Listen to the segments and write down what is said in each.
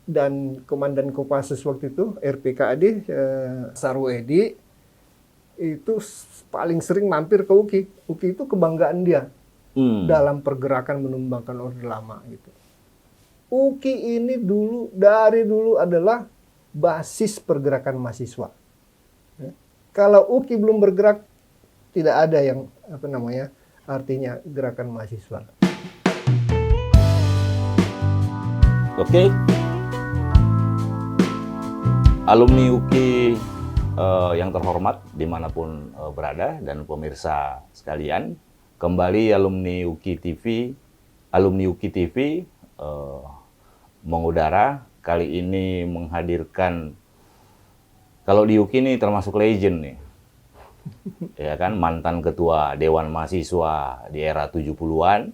dan Komandan Kopassus waktu itu RPKAD Sarwoedi itu paling sering mampir ke UKI. UKI itu kebanggaan dia dalam pergerakan menumbangkan Orde Lama gitu. UKI ini dari dulu adalah basis pergerakan mahasiswa. Ya. Kalau UKI belum bergerak, tidak ada yang artinya gerakan mahasiswa. Oke. Alumni UKI yang terhormat dimanapun berada dan pemirsa sekalian, kembali alumni UKI TV mengudara kali ini menghadirkan, kalau di UKI ini termasuk legend nih, ya kan, mantan ketua Dewan Mahasiswa di era 70-an,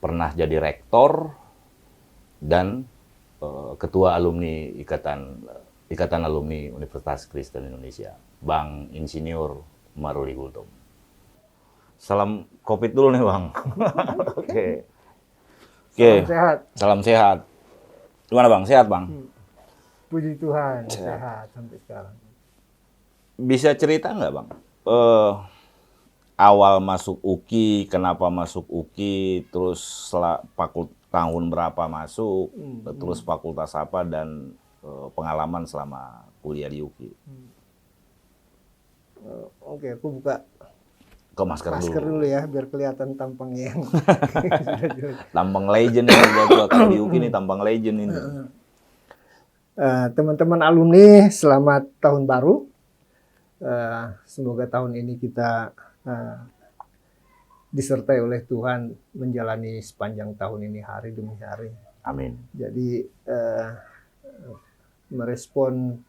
pernah jadi rektor dan ketua alumni Ikatan Alumni Universitas Kristen Indonesia, Bang Insinyur Maruli Gultom. Salam COVID dulu nih, Bang. Oke. Salam sehat. Salam sehat. Gimana, Bang? Sehat, Bang? Puji Tuhan, sehat sampai sekarang. Bisa cerita nggak, Bang? Awal masuk UKI, kenapa masuk UKI, terus tahun berapa masuk, terus fakultas apa, dan pengalaman selama kuliah di UKI. Oke, aku buka ke masker dulu ya, biar kelihatan tampangnya yang tampang legend ini. Kalau di UKI ini tampang legend ini. Teman-teman alumni, selamat tahun baru. Semoga tahun ini kita disertai oleh Tuhan menjalani sepanjang tahun ini hari demi hari. Amin. Jadi merespon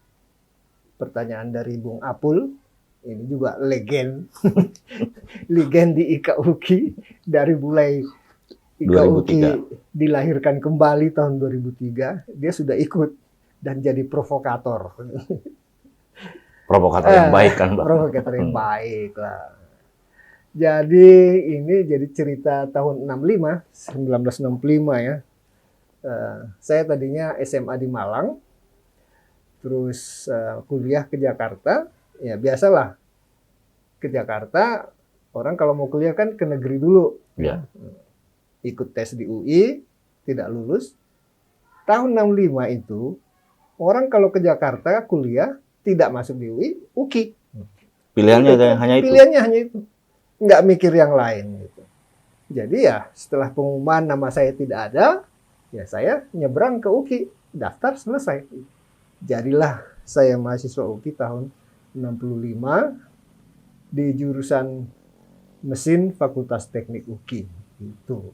pertanyaan dari Bung Apul, ini juga legend, legend di IKA UKI dari mulai IKA UKI dilahirkan kembali tahun 2003, dia sudah ikut dan jadi provokator. Provokator yang baik kan, Bang? Provokator yang baik lah. Jadi ini jadi cerita tahun 1965 ya. Saya tadinya SMA di Malang, terus kuliah ke Jakarta. Ya biasalah, ke Jakarta orang kalau mau kuliah kan ke negeri dulu. Ya. Ikut tes di UI, tidak lulus. Tahun 65 itu, orang kalau ke Jakarta kuliah tidak masuk di UI, UKI. Pilihannya hanya itu. Pilihannya hanya itu. Nggak mikir yang lain gitu. Jadi ya setelah pengumuman nama saya tidak ada, ya saya nyebrang ke UKI, daftar selesai. Jadilah saya mahasiswa UKI tahun 65 di jurusan mesin Fakultas Teknik UKI. Itu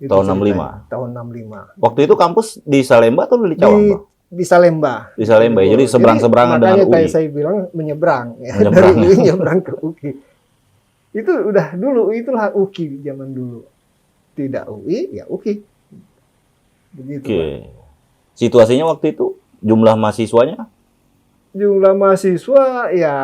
tahun 65. Tahun 65. Waktu itu kampus di Salemba atau di Cawang, Bang? Di Salemba. Di Salemba. Jadi seberang-seberangan dengan UI. Makanya saya bilang menyeberang ya. Dari UI nyebrang ke UKI. Itu udah dulu, itulah UKI zaman dulu. Tidak UI, ya UKI. Begitu. Oke. Situasinya waktu itu, jumlah mahasiswanya? Jumlah mahasiswa, ya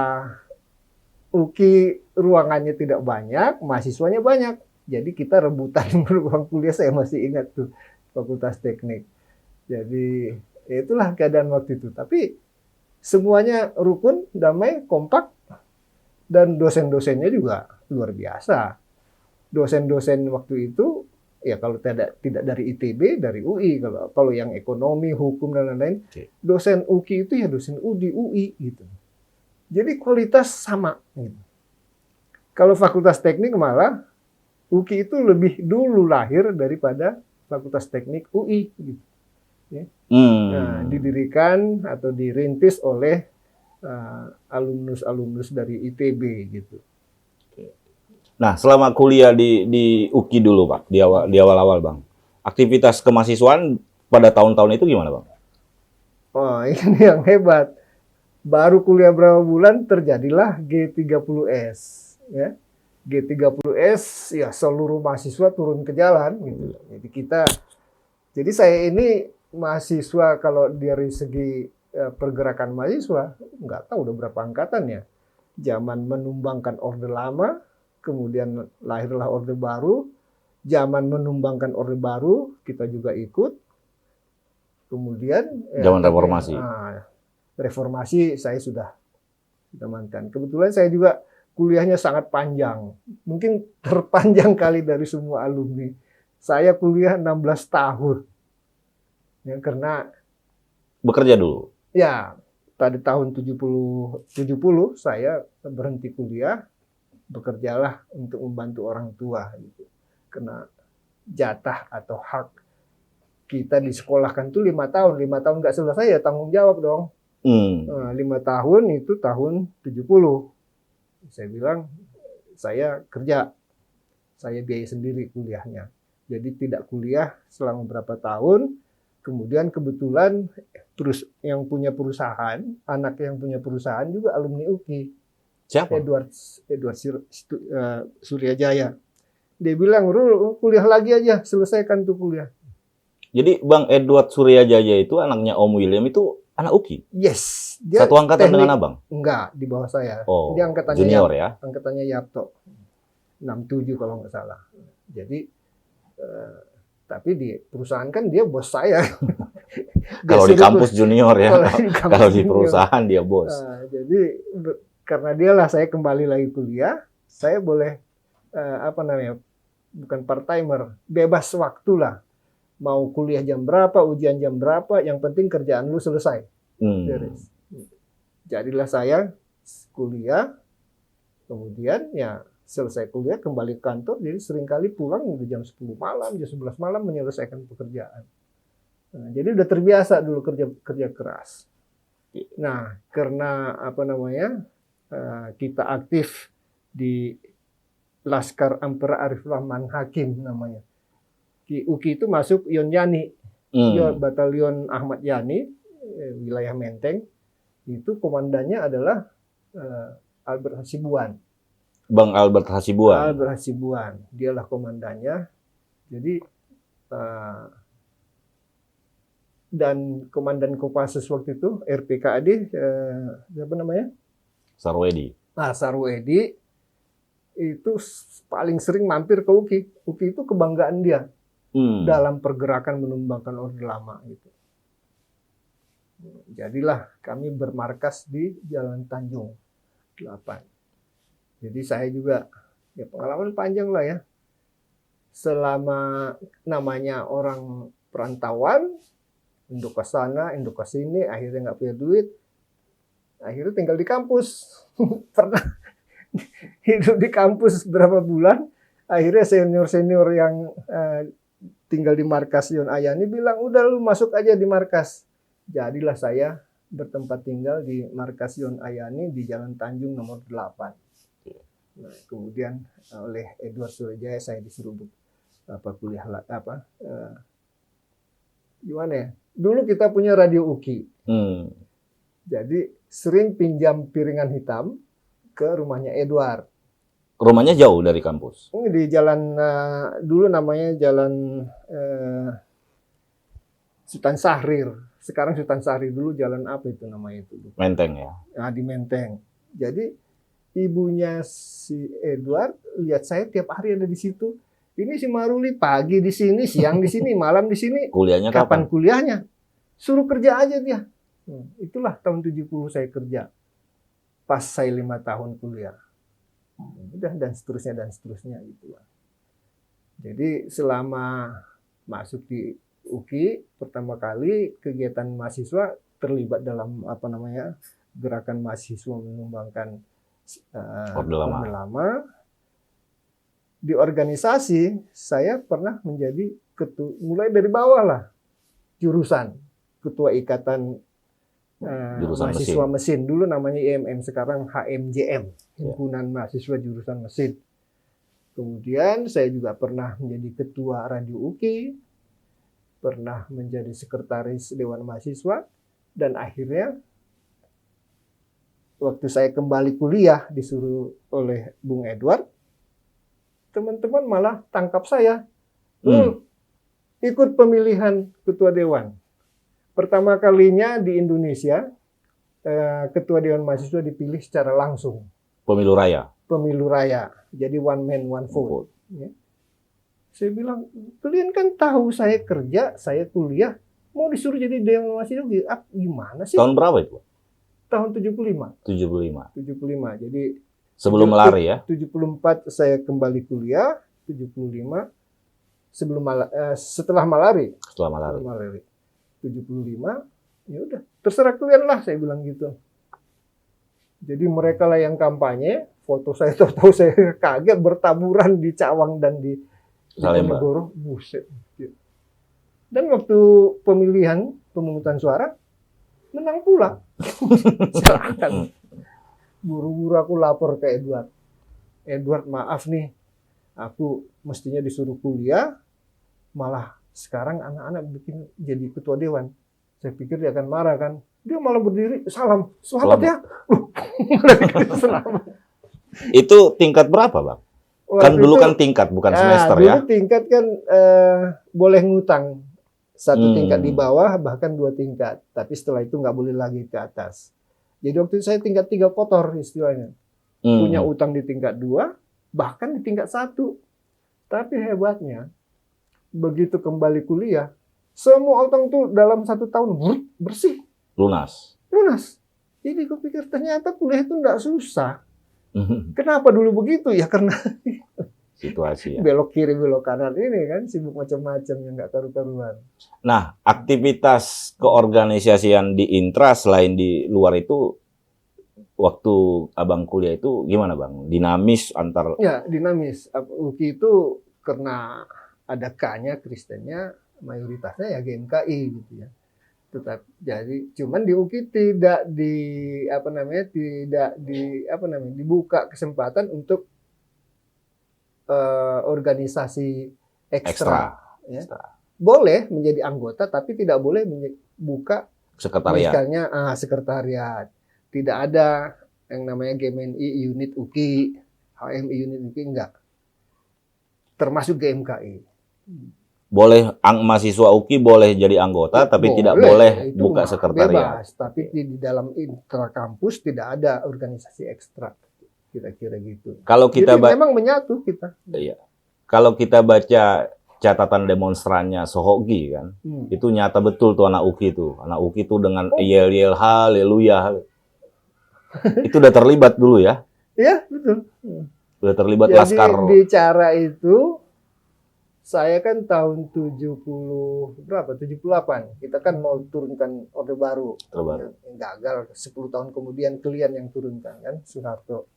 UKI ruangannya tidak banyak, mahasiswanya banyak. Jadi kita rebutan ruang kuliah, saya masih ingat tuh, Fakultas Teknik. Jadi itulah keadaan waktu itu. Tapi semuanya rukun, damai, kompak. Dan dosen-dosennya juga luar biasa. Dosen-dosen waktu itu, ya kalau tidak dari ITB, dari UI. Kalau yang ekonomi, hukum, dan lain-lain, dosen UKI itu ya dosen di UI gitu. Jadi kualitas sama. Gitu. Kalau Fakultas Teknik malah, UKI itu lebih dulu lahir daripada Fakultas Teknik UI. Gitu. Ya. Nah, didirikan atau dirintis oleh alumnus dari ITB gitu. Nah, selama kuliah di UKI dulu, Pak, di awal-awal, Bang, aktivitas kemahasiswaan pada tahun-tahun itu gimana, Bang? Oh, ini yang hebat. Baru kuliah berapa bulan terjadilah G30S, ya. G30S, ya seluruh mahasiswa turun ke jalan gitu. Jadi saya ini mahasiswa kalau dari segi pergerakan mahasiswa, nggak tahu udah berapa angkatannya. Zaman menumbangkan Orde Lama, kemudian lahirlah Orde Baru. Zaman menumbangkan Orde Baru, kita juga ikut. Kemudian Zaman reformasi. Reformasi saya sudah mantan. Kebetulan saya juga kuliahnya sangat panjang. Mungkin terpanjang kali dari semua alumni. Saya kuliah 16 tahun. Ya, karena Bekerja dulu. ya pada tahun 70 saya berhenti kuliah, bekerjalah untuk membantu orang tua gitu. Karena jatah atau hak kita disekolahkan tuh 5 tahun. 5 tahun nggak selesai ya tanggung jawab dong. 5 tahun itu tahun 70. Saya bilang, saya kerja. Saya biaya sendiri kuliahnya. Jadi tidak kuliah selama berapa tahun. Kemudian kebetulan terus yang punya perusahaan, anak yang punya perusahaan juga alumni UKI. Siapa? Edward Suryajaya. Dia bilang, Rul, kuliah lagi aja, selesaikan tuh kuliah. Jadi Bang Edward Suryajaya itu anaknya Om William itu anak UKI? Yes. Dia Satu angkatan dengan Abang? Enggak, di bawah saya. Oh, dia angkatannya junior ya? Angkatannya Yapto. 67 kalau nggak salah. Jadi, tapi di perusahaan kan dia bos saya. Kalau di kampus junior ya, kalau di junior. Perusahaan dia bos. Jadi karena dialah saya kembali lagi kuliah, saya boleh bukan part timer, bebas waktu lah. Mau kuliah jam berapa, ujian jam berapa, yang penting kerjaan lu selesai. Jadilah saya kuliah, kemudian ya selesai kuliah kembali ke kantor, jadi seringkali pulang udah jam 10 malam, jam 11 malam menyelesaikan pekerjaan. Nah, jadi udah terbiasa dulu kerja keras. Nah, karena kita aktif di Laskar Ampera Arif Rahman Hakim namanya. UKI itu masuk Yon Yani, Batalion Ahmad Yani, wilayah Menteng. Itu komandannya adalah Albert Hasibuan. Bang Albert Hasibuan. Albert Hasibuan, dialah komandannya. Jadi dan komandan Kopassus waktu itu RPKAD siapa namanya? Sarwedi. Nah, Sarwedi itu paling sering mampir ke UKI. UKI itu kebanggaan dia dalam pergerakan menumbangkan Orde Lama gitu. Jadilah kami bermarkas di Jalan Tanjung 8. Jadi saya juga ya pengalaman panjang lah ya. Selama namanya orang perantauan, induk ke sana, induk ke sini, akhirnya nggak punya duit, akhirnya tinggal di kampus. Pernah hidup di kampus berapa bulan, akhirnya senior-senior yang tinggal di markas Yon Ayani bilang, udah lu masuk aja di markas. Jadilah saya bertempat tinggal di markas Yon Ayani di Jalan Tanjung nomor 8. Nah, kemudian oleh Edward Suryajaya saya disuruh kuliah gimana ya? Dulu kita punya radio UKI. Jadi sering pinjam piringan hitam ke rumahnya Edward. Rumahnya jauh dari kampus? Di jalan, dulu namanya Jalan Sultan Syahrir. Sekarang Sultan Syahrir, dulu jalan apa itu namanya itu? Menteng ya? Nah, di Menteng. Jadi ibunya si Edward lihat saya tiap hari ada di situ. Ini si Maruli pagi di sini, siang di sini, malam di sini. Kuliahnya kapan kuliahnya? Suruh kerja aja dia. Itulah tahun 70 saya kerja. Pas saya 5 tahun kuliah. Udah dan seterusnya gitu lah. Jadi selama masuk di UKI pertama kali kegiatan mahasiswa terlibat dalam gerakan mahasiswa menumbangkan Orde Lama. Di organisasi saya pernah menjadi ketua, mulai dari bawah lah, jurusan ketua ikatan mahasiswa mesin. Dulu namanya IMM, sekarang HMJM, Himpunan Mahasiswa Jurusan Mesin. Kemudian saya juga pernah menjadi ketua radio UKI, pernah menjadi sekretaris Dewan Mahasiswa, dan akhirnya waktu saya kembali kuliah disuruh oleh Bung Edward, teman-teman malah tangkap saya. Ikut pemilihan ketua dewan. Pertama kalinya di Indonesia, ketua dewan mahasiswa dipilih secara langsung. Pemilu raya? Pemilu raya. Jadi one man, one vote. Ya. Saya bilang, kalian kan tahu saya kerja, saya kuliah, Mau disuruh jadi dewan mahasiswa gimana sih? Tahun berapa itu? Tahun 75. 75. 75. Jadi Sebelum melari ya? 74 saya kembali kuliah, 75 setelah malari. Setelah malari. Setelah malari. 75, ya udah, terserah kalian lah, saya bilang gitu. Jadi mereka lah yang kampanye, foto saya tahu saya kaget bertaburan di Cawang dan di Salemba. Ponorogo. Buset. Dan waktu pemungutan suara, menang pula. Silakan. Buru-buru aku lapor ke Edward. Edward, maaf nih, aku mestinya disuruh kuliah, malah sekarang anak-anak bikin jadi ketua dewan. Saya pikir dia akan marah kan. Dia malah berdiri, salam, selamat ya. Selamat. Itu tingkat berapa, Bang? Kan Waktu dulu itu, kan tingkat, bukan semester dulu ya? tingkat kan boleh ngutang. Satu tingkat di Hmm. bawah, bahkan 2 tingkat. Tapi setelah itu nggak boleh lagi ke atas. Jadi waktu itu saya tingkat 3 kotor istilahnya. Punya utang di tingkat 2, bahkan di tingkat 1. Tapi hebatnya, begitu kembali kuliah, semua utang tuh dalam 1 tahun bersih, Lunas. lunas. Jadi gue pikir ternyata kuliah itu nggak susah. Kenapa dulu begitu? Ya karena Situasi ya. belok kiri, belok kanan ini kan, sibuk macam-macam yang nggak karu-karuan. Nah, aktivitas keorganisasian di Intra selain di luar itu, waktu Abang kuliah itu gimana, Bang? Dinamis antar... Ya, dinamis. UKI itu karena ada K-nya, Kristennya, mayoritasnya ya GMKI gitu ya. Tetap jadi cuman di UKI tidak dibuka kesempatan untuk organisasi ekstra. Ya. Boleh menjadi anggota tapi tidak boleh buka Sekretariat. misalnya sekretariat. Tidak ada yang namanya GMNI unit UKI, HMI unit UKI, enggak. Termasuk GMKI. Boleh mahasiswa UKI boleh jadi anggota, tapi tidak boleh itu buka mah sekretariat. bebas, tapi di dalam intrakampus tidak ada organisasi ekstra. Kira-kira gitu. Kalau kita Jadi memang menyatu kita. iya. Kalau kita baca catatan demonstrannya Sohogi kan, itu nyata betul tuh anak UKI itu. Anak UKI itu dengan yel-yel haleluya. Itu udah terlibat dulu ya? Iya, betul. Udah terlibat Jadi laskar. bicara itu saya kan tahun 78. Kita kan mau turunkan Orde Baru. Terbaru. Yang gagal 10 tahun kemudian kalian yang turunkan kan, Soeharto.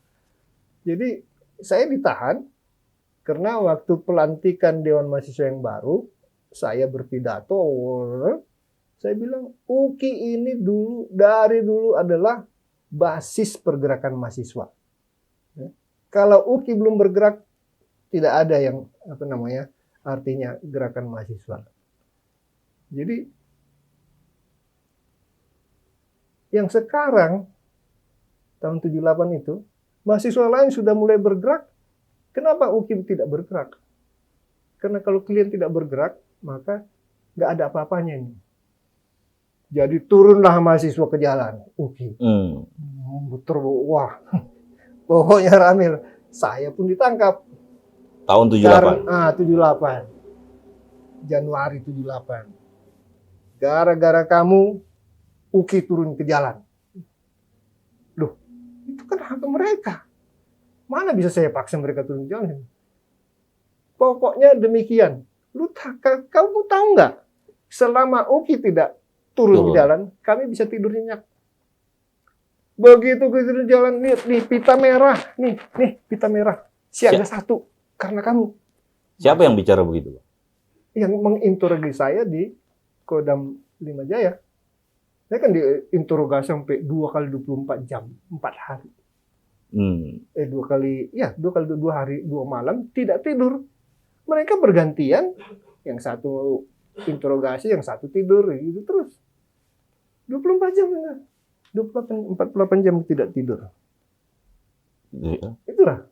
Jadi saya ditahan karena waktu pelantikan Dewan Mahasiswa yang baru, saya berpidato, saya bilang UKI ini dari dulu adalah basis pergerakan mahasiswa. Kalau UKI belum bergerak, tidak ada yang artinya gerakan mahasiswa. Jadi yang sekarang tahun 78 itu mahasiswa lain sudah mulai bergerak. Kenapa UKI tidak bergerak? Karena kalau kalian tidak bergerak, maka nggak ada apa-apanya ini. Jadi turunlah mahasiswa ke jalan, UKI. Wah, pokoknya ramil. Saya pun ditangkap. Tahun 78. 78. Januari 78. Gara-gara kamu, UKI turun ke jalan. Loh, itu kan hak mereka. Mana bisa saya paksa mereka turun ke jalan? Pokoknya demikian. Kamu tahu nggak? Selama UKI tidak turun ke jalan, kami bisa tidur nyenyak. Begitu kita turun jalan, nih pita merah, nih pita merah. Siaga 1 karena kamu. Siapa yang bicara begitu? Yang menginterogasi saya di Kodam 5 Jaya. Saya kan diinterogasi sampai 2 kali 24 jam, 4 hari. 2 kali 2 hari 2 malam tidak tidur. Mereka bergantian, yang satu interogasi, yang satu tidur, gitu terus. 24 jam enggak. 48 jam tidak tidur. Iya. Itulah.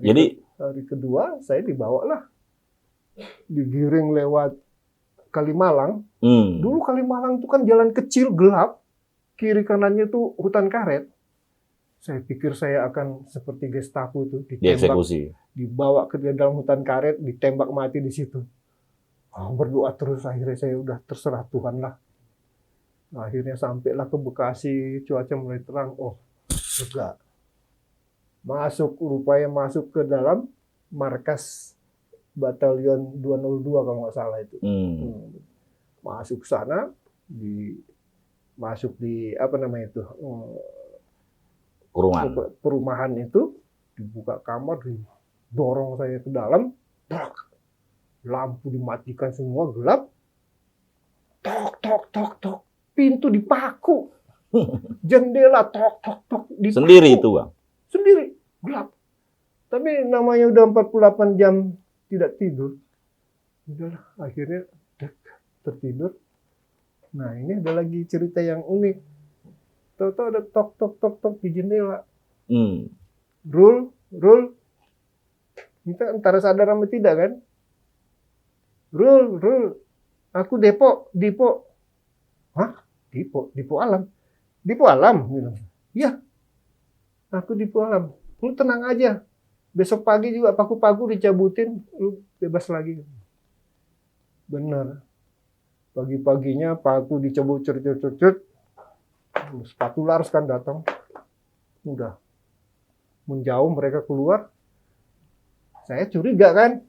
Jadi hari kedua saya dibawalah, digiring lewat Kalimalang. Dulu Kalimalang itu kan jalan kecil gelap, kiri kanannya tuh hutan karet. Saya pikir saya akan seperti Gestapo itu, ditembak, dieksekusi. dibawa ke dalam hutan karet, ditembak mati di situ. Berdoa terus, akhirnya saya udah terserah Tuhan lah. Akhirnya sampailah ke Bekasi, cuaca mulai terang, oh lega. Rupanya masuk ke dalam markas Batalion 202 kalau nggak salah itu. Masuk sana, masuk di apa namanya itu, perumahan itu, dibuka kamar, didorong saya ke dalam, lampu dimatikan semua, gelap, tok, pintu dipaku, jendela tok, dipaku. Sendiri itu Bang? Sendiri, gelap. Tapi namanya udah 48 jam tidak tidur, udahlah akhirnya tertidur. Nah ini ada lagi cerita yang unik. Tahu-tahu ada tok di jendela. Rul, kita antara sadar sama tidak kan? Rul, aku Dipo. Hah? Dipo Alam? Dipo Alam? Iya, aku Dipo Alam. Lu tenang aja. Besok pagi juga paku-paku dicabutin, lu bebas lagi. Bener. Pagi-paginya paku dicabut, cut. Sepatu laras kan datang. Udah. Menjauh mereka keluar. Saya curiga kan.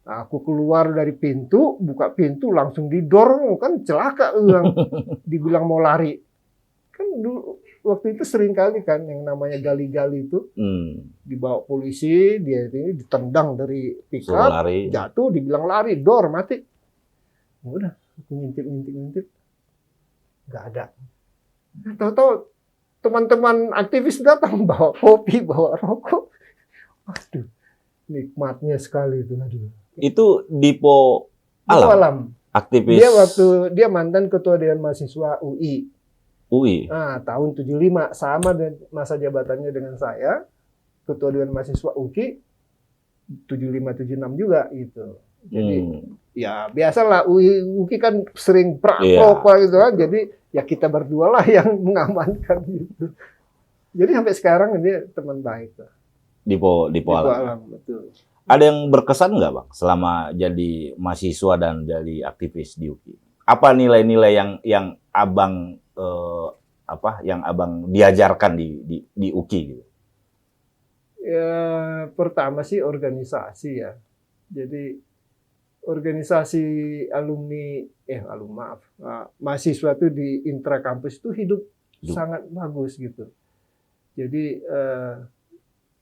Aku keluar dari pintu, buka pintu langsung didorong, kan celaka dibilang mau lari. Kan dulu waktu itu sering kali kan yang namanya gali-gali itu, dibawa polisi, dia ini ditendang dari pickup, jatuh, dibilang lari, mati. Udah, aku ngintip, nggak ada. Tahu-tahu teman-teman aktivis datang bawa kopi, bawa rokok. Aduh, nikmatnya sekali itu. Itu Dipo Alam. Aktivis. Dia mantan ketua Dewan Mahasiswa UI. Nah, tahun 75 sama masa jabatannya dengan saya, ketua Dewan Mahasiswa UI 75-76 juga gitu. Jadi ya biasalah UI kan sering praktek gitu kan. Jadi ya kita berdua lah yang mengamankan gitu. Jadi sampai sekarang dia teman baik. Dipo Alam. Betul. Ada yang berkesan nggak Bang selama jadi mahasiswa dan jadi aktivis di UI? Apa nilai-nilai yang Abang yang Abang diajarkan di UKI gitu? Ya, pertama sih organisasi ya. Jadi organisasi mahasiswa itu di intrakampus itu hidup sangat bagus gitu. Jadi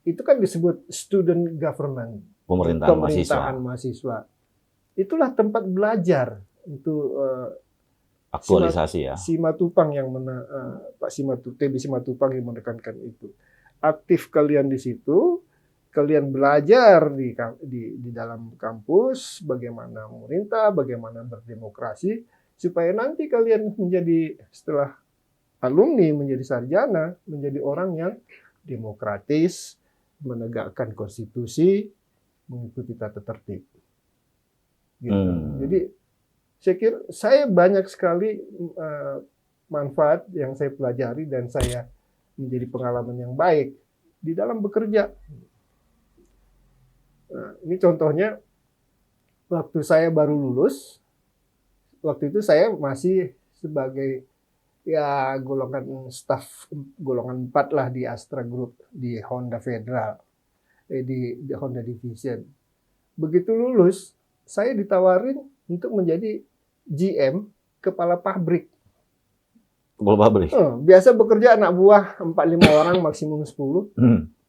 itu kan disebut student government, pemerintahan mahasiswa. Itulah tempat belajar untuk aktualisasi ya. Simatupang yang Pak TB Simatupang yang menekankan itu. Aktif kalian di situ, kalian belajar di dalam kampus bagaimana memerintah, bagaimana berdemokrasi, supaya nanti kalian setelah alumni menjadi sarjana, menjadi orang yang demokratis, menegakkan konstitusi, mengikuti tata tertib. Gitu. Jadi saya kira saya banyak sekali manfaat yang saya pelajari dan saya menjadi pengalaman yang baik di dalam bekerja. Nah, ini contohnya waktu saya baru lulus, waktu itu saya masih sebagai golongan staff golongan 4 lah di Astra Group di Honda Federal, di Honda Division. Begitu lulus, saya ditawarin untuk menjadi GM, kepala pabrik. Biasa bekerja anak buah 4-5 orang, maksimum 10.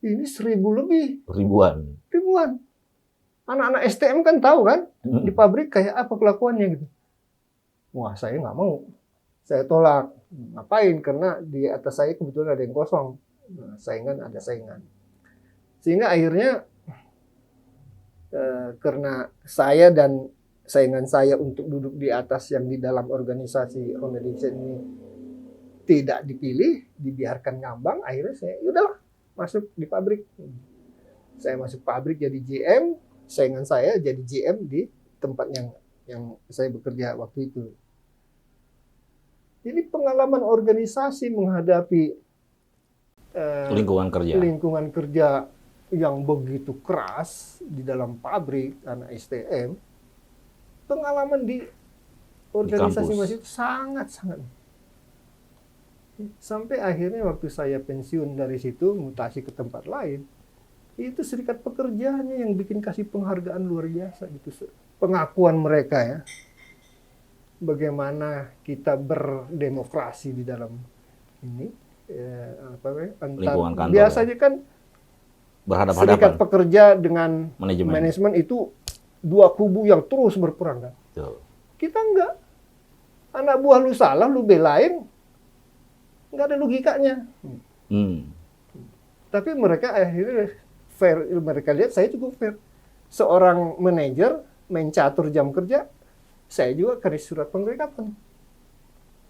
Ini 1.000 lebih. Ribuan. Anak-anak STM kan tahu kan, di pabrik kayak apa kelakuannya gitu. Wah, saya nggak mau. Saya tolak. Ngapain? Karena di atas saya kebetulan ada yang kosong. Ada saingan. Sehingga akhirnya karena saya dan saingan saya untuk duduk di atas yang di dalam organisasi Honda Division ini tidak dipilih, dibiarkan ngambang, akhirnya saya udahlah masuk di pabrik. Saya masuk pabrik jadi GM, saingan saya jadi GM di tempat yang saya bekerja waktu itu. Jadi pengalaman organisasi menghadapi lingkungan kerja yang begitu keras di dalam pabrik anak STM, pengalaman di organisasi kampus. mahasiswa itu sangat-sangat. Sampai akhirnya waktu saya pensiun dari situ, mutasi ke tempat lain, itu serikat pekerjanya yang bikin kasih penghargaan luar biasa gitu. Pengakuan mereka ya, bagaimana kita berdemokrasi di dalam ini, Lingkungan kantor, biasanya kan serikat berhadapan-hadapan pekerja dengan manajemen. manajemen itu dua kubu yang terus berperang kan. Betul. Kita enggak. Anak buah lu salah, lu belain, nggak ada logikanya. Tapi mereka akhirnya fair, mereka lihat saya cukup fair. Seorang manajer main catur jam kerja, saya juga kasih surat pengrekatan.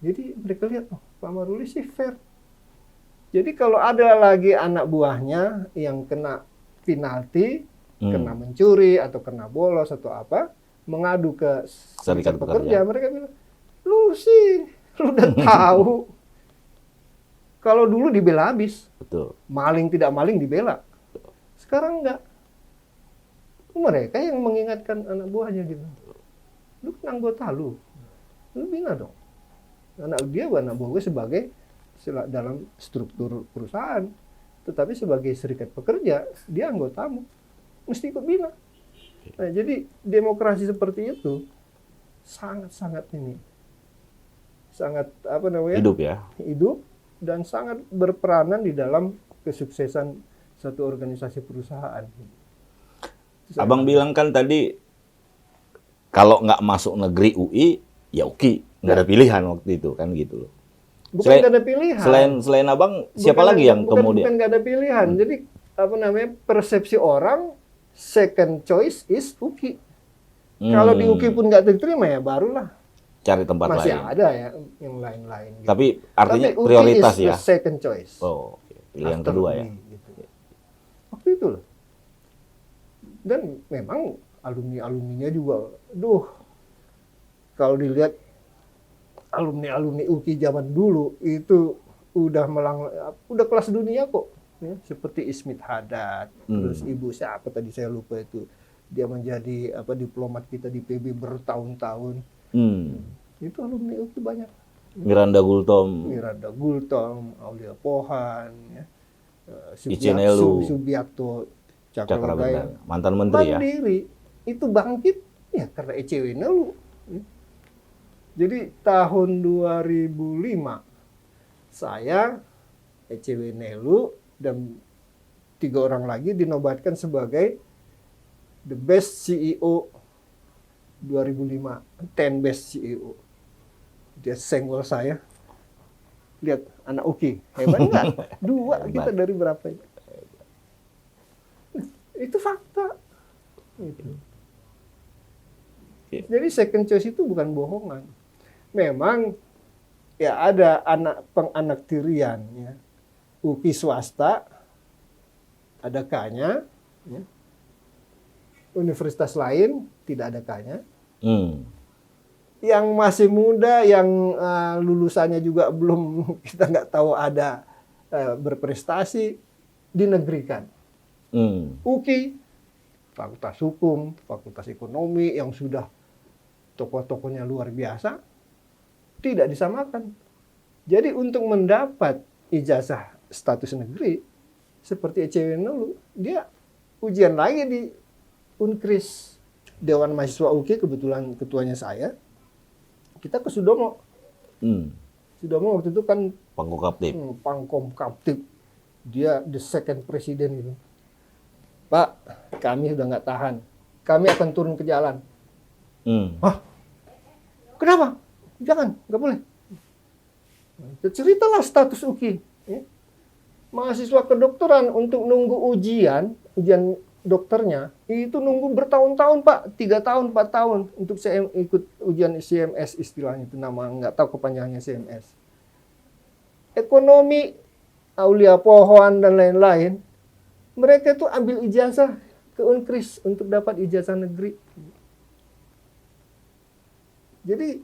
Jadi mereka lihat, oh, Pak Maruli sih fair. Jadi kalau ada lagi anak buahnya yang kena penalti, kena mencuri atau kena bolos atau apa, mengadu ke serikat pekerja, mereka bilang, lu udah tahu. Kalau dulu dibela habis. Betul. Maling tidak maling dibela. Sekarang enggak. Mereka yang mengingatkan anak buahnya gitu. Lu kan anggota lu bina dong. Anak buah gue sebagai dalam struktur perusahaan. Tetapi sebagai serikat pekerja, dia anggotamu. Mesti ikut bina. Nah, jadi demokrasi seperti itu sangat-sangat ini. Sangat Hidup ya. Hidup dan sangat berperanan di dalam kesuksesan satu organisasi perusahaan. Abang bilang kan tadi kalau nggak masuk negeri UI ya UKI, nggak ada pilihan waktu itu kan gitu loh. Bukan nggak ada pilihan. Selain abang siapa lagi yang kemudian? Bukan nggak ada pilihan. Jadi persepsi orang second choice is UKI. Kalau di UKI pun nggak diterima ya barulah cari tempat masih lain. ada ya yang lain-lain. Gitu. Tapi artinya UKI prioritas is ya. the second choice. Oh, pilihan kedua ya. Gitu. Waktu itu loh. Dan memang alumni-alumninya juga, kalau dilihat alumni-alumni UKI zaman dulu itu udah kelas dunia kok. Ya, seperti Ismit Haddad, terus ibu siapa tadi saya lupa itu, dia menjadi diplomat kita di PB bertahun-tahun. Itu alumni UKI banyak. Miranda Gultom, Aulia Pohan, ya. Subiakto Cakrabarty, mantan menteri ya. Mandiri itu bangkit ya karena ECW-Nelu. Jadi tahun 2005 saya ECW-Nelu dan 3 orang lagi dinobatkan sebagai the best CEO 2005, 10 best CEO. Dia senggol saya. Lihat anak UKI, hebat nggak? 2 kita dari berapa itu? Itu fakta. Gitu. Jadi second choice itu bukan bohongan. Memang ya ada penganaktirian ya. UKI swasta ada K-nya, ya. Universitas lain tidak ada K-nya. Yang masih muda, yang lulusannya juga belum kita nggak tahu ada berprestasi dinegrikan. UKI, Fakultas Hukum, Fakultas Ekonomi yang sudah tokoh-tokohnya luar biasa tidak disamakan. Jadi untuk mendapat ijazah status negeri seperti ECW-Nelu, dia ujian lagi di Unkris, Dewan Mahasiswa UKI, kebetulan ketuanya saya. Kita ke Sudomo. Sudomo waktu itu kan Pangkom Kaptip. Dia the second president gitu. Pak, kami sudah nggak tahan. Kami akan turun ke jalan. Hah? Kenapa? Jangan, nggak boleh. Ceritalah status UKI. Ya. Mahasiswa kedokteran untuk nunggu ujian dokternya, itu nunggu bertahun-tahun Pak. 3 tahun, 4 tahun. Untuk saya ikut ujian CMS istilahnya itu nama, nggak tahu kepanjangannya CMS. Ekonomi, Aulia Pohan dan lain-lain, mereka itu ambil ijazah ke Unkris untuk dapat ijazah negeri. Jadi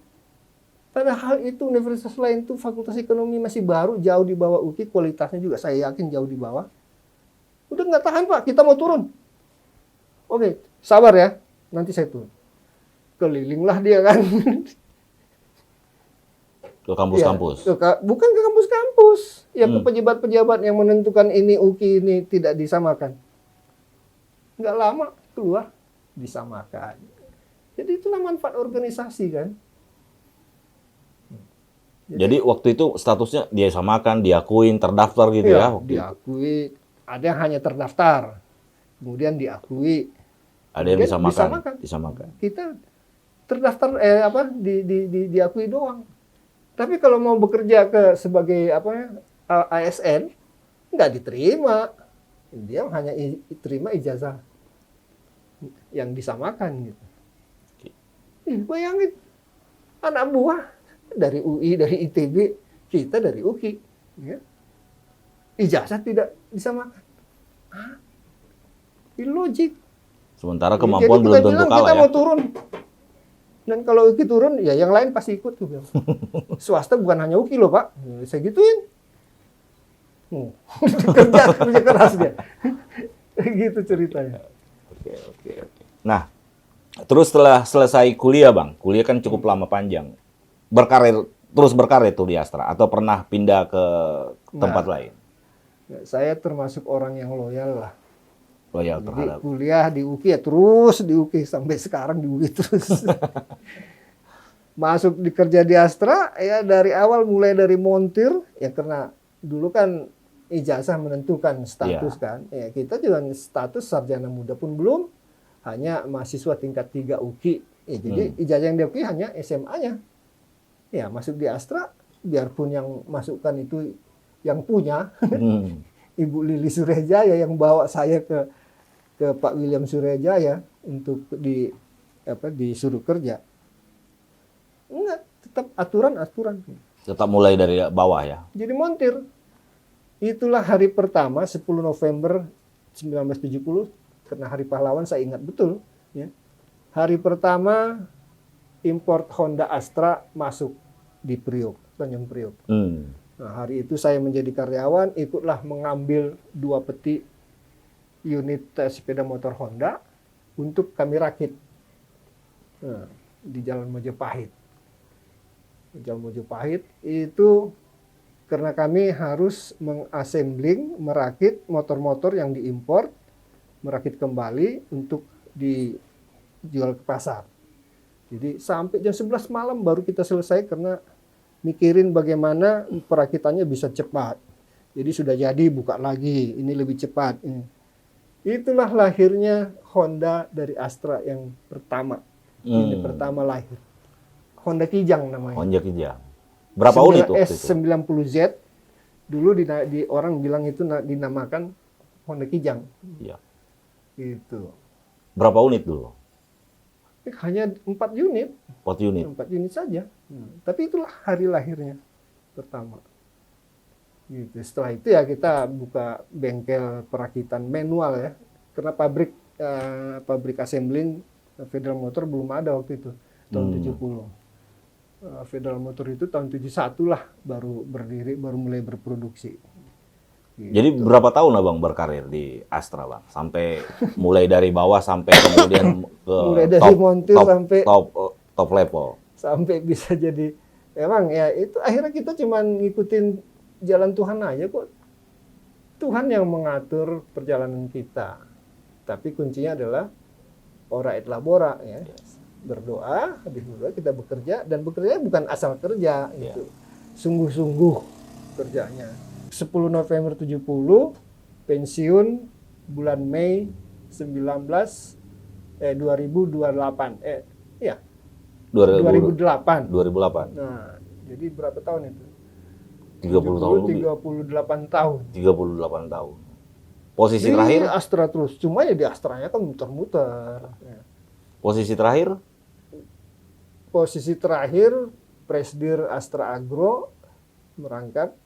padahal itu universitas lain tuh fakultas ekonomi masih baru, jauh di bawah UKI, kualitasnya juga saya yakin jauh di bawah. Udah nggak tahan Pak, kita mau turun. Oke, sabar ya, nanti saya turun. Kelilinglah dia kan. Ke kampus-kampus. Bukan ke kampus-kampus. Ya ke Hmm. pejabat-pejabat yang menentukan ini UKI ini tidak disamakan. Nggak lama keluar disamakan. Jadi itulah manfaat organisasi kan. Jadi waktu itu statusnya dia samakan, diakuin, terdaftar gitu ya? Waktu itu. Diakui. Ada yang hanya terdaftar. Kemudian diakui. Ada yang Kemudian disamakan. Disamakan. Kita terdaftar diakui doang. Tapi kalau mau bekerja sebagai ASN nggak diterima. Dia hanya terima ijazah yang disamakan gitu. Bayangin anak buah dari UI, dari ITB, kita dari UKI, ya. Ijazah tidak disamakan. Ilogik. Sementara kemampuan belum tentu bilang kalah kita ya. mau turun. Dan kalau UKI turun, ya yang lain pasti ikut tuh. Swasta bukan hanya UKI loh Pak. Saya gituin. kerja keras dia. Gitu ceritanya. Oke. Nah, terus setelah selesai kuliah Bang, kuliah kan cukup lama panjang. Terus berkarir tuh di Astra atau pernah pindah ke tempat lain? Saya termasuk orang yang loyal lah. Loyal Jadi terhadap. kuliah di UKI ya terus di UKI sampai sekarang di UKI terus. Masuk kerja di Astra ya dari awal mulai dari montir ya karena dulu kan ijazah menentukan status kan. Ya kita juga status sarjana muda pun belum, hanya mahasiswa tingkat 3 UKI. Ya, jadi ijazah yang di UKI hanya SMA-nya. Ya masuk di Astra biarpun yang masukkan itu yang punya Ibu Lili Surejaya yang bawa saya ke Pak William Surejaya untuk disuruh kerja. Enggak, tetap aturan. Tetap mulai dari bawah ya. Jadi montir. Itulah hari pertama 10 November 1970 karena hari pahlawan saya ingat betul ya. Hari pertama import Honda Astra masuk di Priok, Tanjung Priok. Nah, hari itu saya menjadi karyawan, ikutlah mengambil 2 peti unit sepeda motor Honda untuk kami rakit di Jalan Mojopahit. Jalan Mojopahit itu karena kami harus mengassembling, merakit motor-motor yang diimpor, merakit kembali untuk dijual ke pasar. Jadi sampai jam 11 malam baru kita selesai karena mikirin bagaimana perakitannya bisa cepat. Jadi sudah jadi buka lagi, ini lebih cepat. Itulah lahirnya Honda dari Astra yang pertama. Ini pertama lahir. Honda Kijang namanya. Honda Kijang. Berapa unit waktu itu? S90Z. Dulu orang bilang itu dinamakan Honda Kijang. Iya. Gitu. Berapa unit dulu? Hanya 4 unit. 4 unit. 4 unit saja. Tapi itulah hari lahirnya pertama. Gitu. Setelah itu ya kita buka bengkel perakitan manual ya. Karena pabrik assembling Federal Motor belum ada waktu itu tahun 70. Federal Motor itu tahun 71 lah baru berdiri, baru mulai berproduksi. Gitu. Jadi berapa tahun Abang berkarir di Astra Bang? Sampai mulai dari bawah sampai kemudian ke mulai dari montir sampai top level. Sampai bisa jadi emang ya itu akhirnya kita cuma ngikutin jalan Tuhan aja kok. Tuhan yang mengatur perjalanan kita. Tapi kuncinya adalah ora et labora ya. Berdoa, habis berdoa kita bekerja dan bekerja bukan asal kerja itu. Sungguh-sungguh kerjanya. 10 November 70 pensiun bulan Mei 2028. 2008. 2008. Nah, jadi berapa tahun itu? 30 tahun lebih. 38 tahun. 38 tahun. Posisi Di terakhir? Astra terus. Cuma ya di Astranya kan muter-muter. Ya. Posisi terakhir? Posisi terakhir Presdir Astra Agro merangkap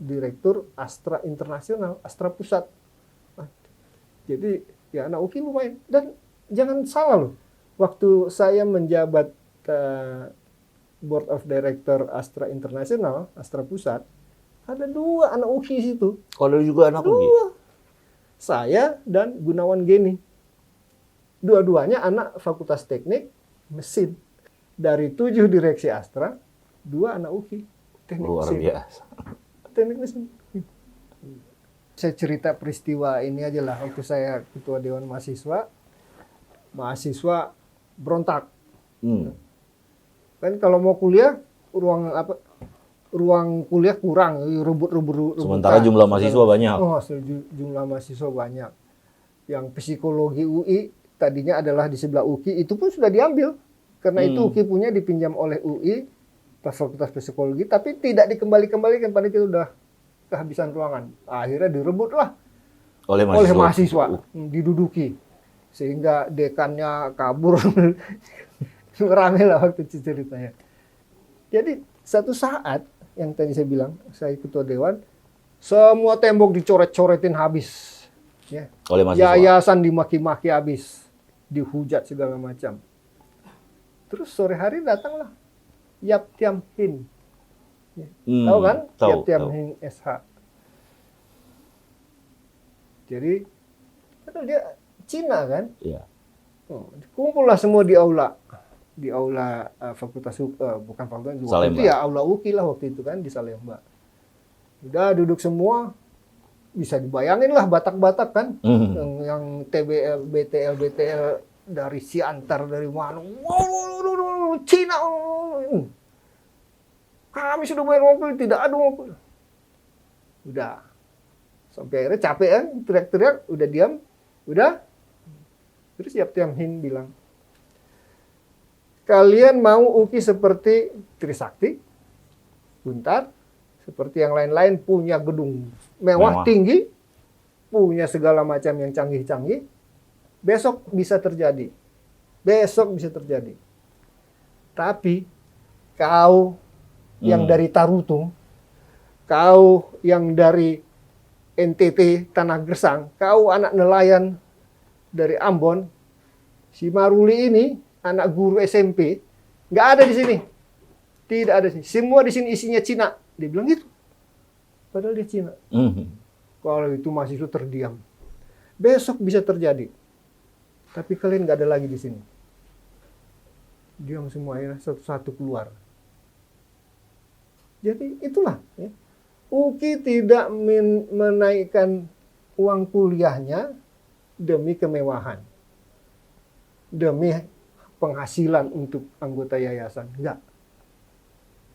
Direktur Astra Internasional, Astra Pusat. Nah, jadi ya anak UKI lumayan. Dan jangan salah loh, waktu saya menjabat Board of Director Astra Internasional, Astra Pusat, ada 2 anak UKI situ. Kalau juga anak UKI? 2. Saya dan Gunawan Geni. Dua-duanya anak Fakultas Teknik, mesin. Dari 7 direksi Astra, 2 anak UKI. Teknik Luar mesin. biasa. Teknik mesin. Saya cerita peristiwa ini aja lah. Waktu saya ketua Dewan Mahasiswa berontak. Kan kalau mau kuliah, ruang kuliah kurang, rebut-rebut. Sementara jumlah mahasiswa banyak. Oh, jumlah mahasiswa banyak. Yang psikologi UI tadinya adalah di sebelah UKI, itu pun sudah diambil. Karena itu UKI punya dipinjam oleh UI, Fakultas Psikologi, tapi tidak dikembalikan pada itu udah kehabisan ruangan. Akhirnya direbut lah oleh mahasiswa, diduduki. Sehingga dekannya kabur. Rame lah waktu itu ceritanya. Jadi satu saat, yang tadi saya bilang, saya ketua dewan, semua tembok dicoret-coretin habis. Ya. Oleh mahasiswa. Yayasan dimaki-maki habis. Dihujat segala macam. Terus sore hari datanglah Yap Tiam Hin. Ya. Tahu kan? Tahu, Yap Tiam tahu. Hin SH. Jadi, padahal dia Cina kan? Iya. Kumpullah semua di aula. Di aula fakultas bukan fakultas, waktu itu ya aula UKI lah waktu itu kan di Salemba. Udah duduk semua, bisa dibayangin lah Batak-Batak kan, yang TBL, BTL dari Siantar dari mana, wow, Cina, kami sudah bayar mobil, tidak ada mobil. Udah, sampai akhirnya capek kan, teriak-teriak, udah diam, udah. Terus Yap Tiam Hin bilang, kalian mau UKI seperti Trisakti, Untar, seperti yang lain-lain punya gedung mewah tinggi, punya segala macam yang canggih-canggih, besok bisa terjadi. Besok bisa terjadi. Tapi kau yang dari Tarutung, kau yang dari NTT Tanah Gersang, kau anak nelayan dari Ambon, si Maruli ini anak guru SMP, nggak ada di sini. Tidak ada di sini. Semua di sini isinya Cina. Dia bilang gitu. Padahal dia Cina. Kalau itu mahasiswa terdiam. Besok bisa terjadi. Tapi kalian nggak ada lagi di sini. Diam semua, akhirnya satu-satu keluar. Jadi itulah. Ya. UKI tidak menaikkan uang kuliahnya demi kemewahan. Demi penghasilan untuk anggota yayasan. Enggak.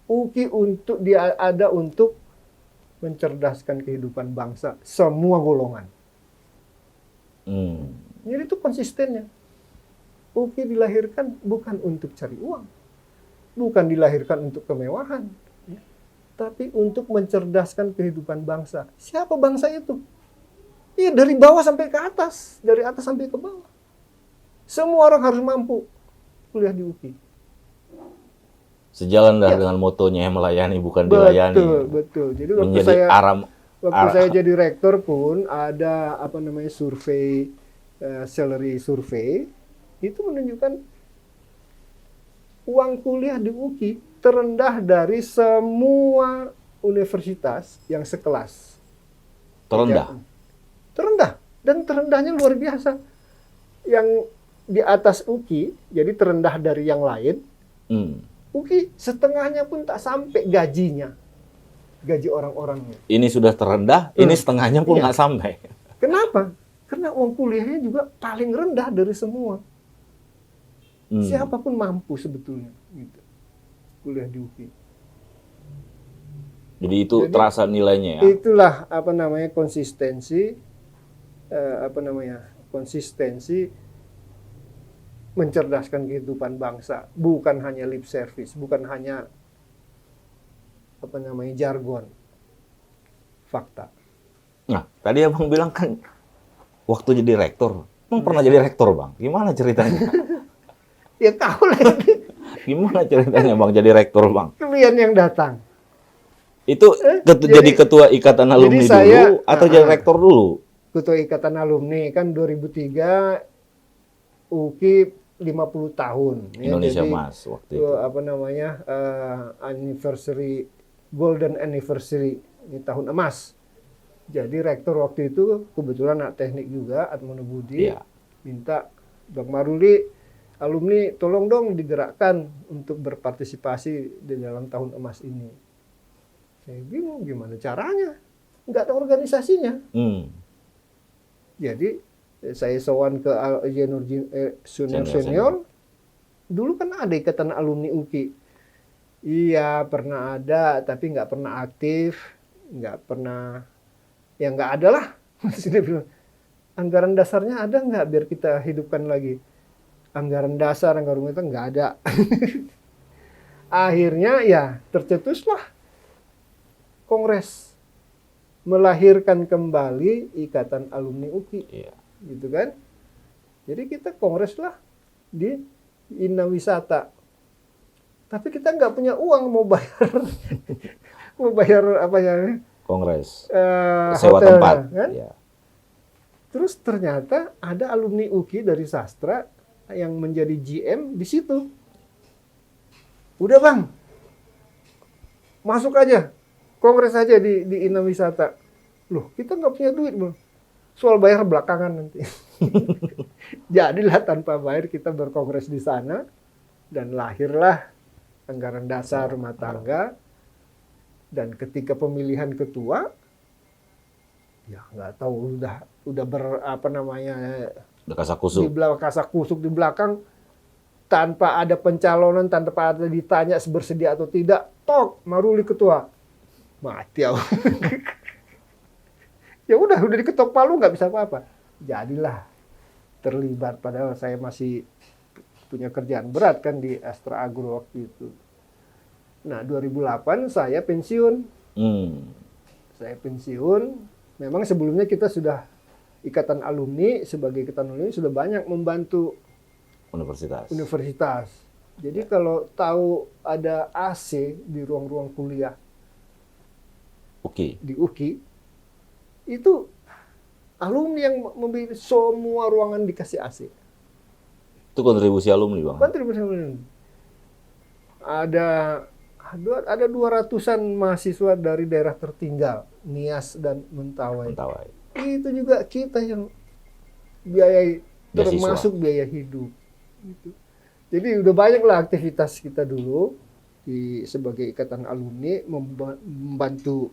UKI ada untuk mencerdaskan kehidupan bangsa. Semua golongan. Jadi itu konsistennya. UKI dilahirkan bukan untuk cari uang. Bukan dilahirkan untuk kemewahan. Ya. Tapi untuk mencerdaskan kehidupan bangsa. Siapa bangsa itu? Iya, dari bawah sampai ke atas. Dari atas sampai ke bawah. Semua orang harus mampu kuliah di UKI. Sejalan dengan motonya melayani bukan dilayani. Betul. Jadi waktu saya jadi rektor pun ada survei, salary survei, itu menunjukkan uang kuliah di UKI terendah dari semua universitas yang sekelas. Terendah? Terendah. Dan terendahnya luar biasa. Yang di atas UKI, jadi terendah dari yang lain, UKI setengahnya pun tak sampai gajinya. Gaji orang-orangnya. Ini sudah terendah, ini setengahnya pun nggak sampai. Kenapa? Karena uang kuliahnya juga paling rendah dari semua. Siapapun mampu sebetulnya. Gitu. Kuliah di UKI. Jadi itu terasa nilainya ya? Itulah konsistensi, konsistensi mencerdaskan kehidupan bangsa. Bukan hanya lip service, bukan hanya jargon. Fakta. Nah, tadi Abang bilang kan waktu jadi rektor. Abang pernah jadi rektor, Bang. Gimana ceritanya? Ya tahu lah. Gimana ceritanya Bang jadi rektor, Bang? Kalian yang datang. Itu jadi ketua ikatan alumni dulu atau jadi rektor dulu? Ketua ikatan alumni kan 2003 UKI 50 tahun. Indonesia jadi, Mas waktu itu. Anniversary, golden anniversary, ini tahun emas. Jadi rektor waktu itu kebetulan anak teknik juga, Atmono Budi, minta Bang Maruli, alumni tolong dong digerakkan untuk berpartisipasi di dalam tahun emas ini. Saya bingung gimana caranya, nggak ada organisasinya. Jadi saya sowan ke senior. Dulu kan ada ikatan alumni UKI. Iya pernah ada, tapi nggak pernah aktif, nggak pernah, ya nggak ada lah. Dia bilang, anggaran dasarnya ada nggak biar kita hidupkan lagi? Anggaran dasar, anggaran rumah tangga nggak ada. Akhirnya ya tercetuslah Kongres melahirkan kembali Ikatan Alumni UKI, gitu kan? Jadi kita kongres lah di Inna Wisata. Tapi kita nggak punya uang mau bayar apa ya? Kongres, sewa hotelnya, tempat. Kan? Ya. Terus ternyata ada alumni UKI dari sastra yang menjadi GM di situ. Udah bang, masuk aja, kongres aja di Inna Wisata. Loh, kita nggak punya duit bang. Soal bayar belakangan nanti. Jadilah tanpa bayar kita berkongres di sana dan lahirlah anggaran dasar rumah tangga. Dan ketika pemilihan ketua, ya nggak tahu udah Udah kasak-kusuk. di belakang kasak kusuk di belakang tanpa ada pencalonan, tanpa ada ditanya bersedia atau tidak, tok Maruli ketua, mati aku. Ya udah diketok palu nggak bisa apa-apa. Jadilah terlibat, padahal saya masih punya kerjaan berat kan di Astra Agro waktu itu. Nah 2008 saya pensiun. Saya pensiun. Memang sebelumnya kita sudah ikatan alumni, sebagai ikatan alumni sudah banyak membantu universitas. Jadi kalau tahu ada AC di ruang-ruang kuliah di UKI, itu alumni yang membeli semua ruangan dikasih AC. Itu kontribusi alumni bang? Kontribusi alumni. Ada 200-an mahasiswa dari daerah tertinggal, Nias dan Mentawai. Itu juga kita yang biayai, termasuk biaya hidup. Gitu. Jadi udah banyak lah aktivitas kita dulu sebagai ikatan alumni membantu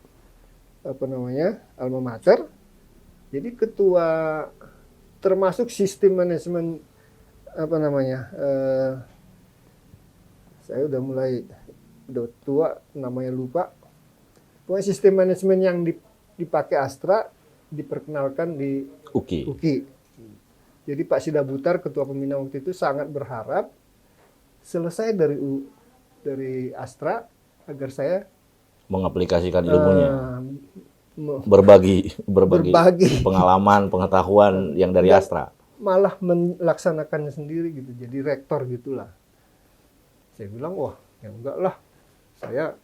alma mater. Jadi ketua, termasuk sistem manajemen saya udah tua, namanya lupa. Pokoknya sistem manajemen yang dipakai Astra diperkenalkan di UKI. Jadi Pak Sidabutar, ketua pembina waktu itu, sangat berharap selesai dari Astra agar saya mengaplikasikan ilmunya, berbagi pengalaman, pengetahuan yang dari Astra. Malah melaksanakannya sendiri gitu, jadi rektor gitulah. Saya bilang, wah ya enggak lah, saya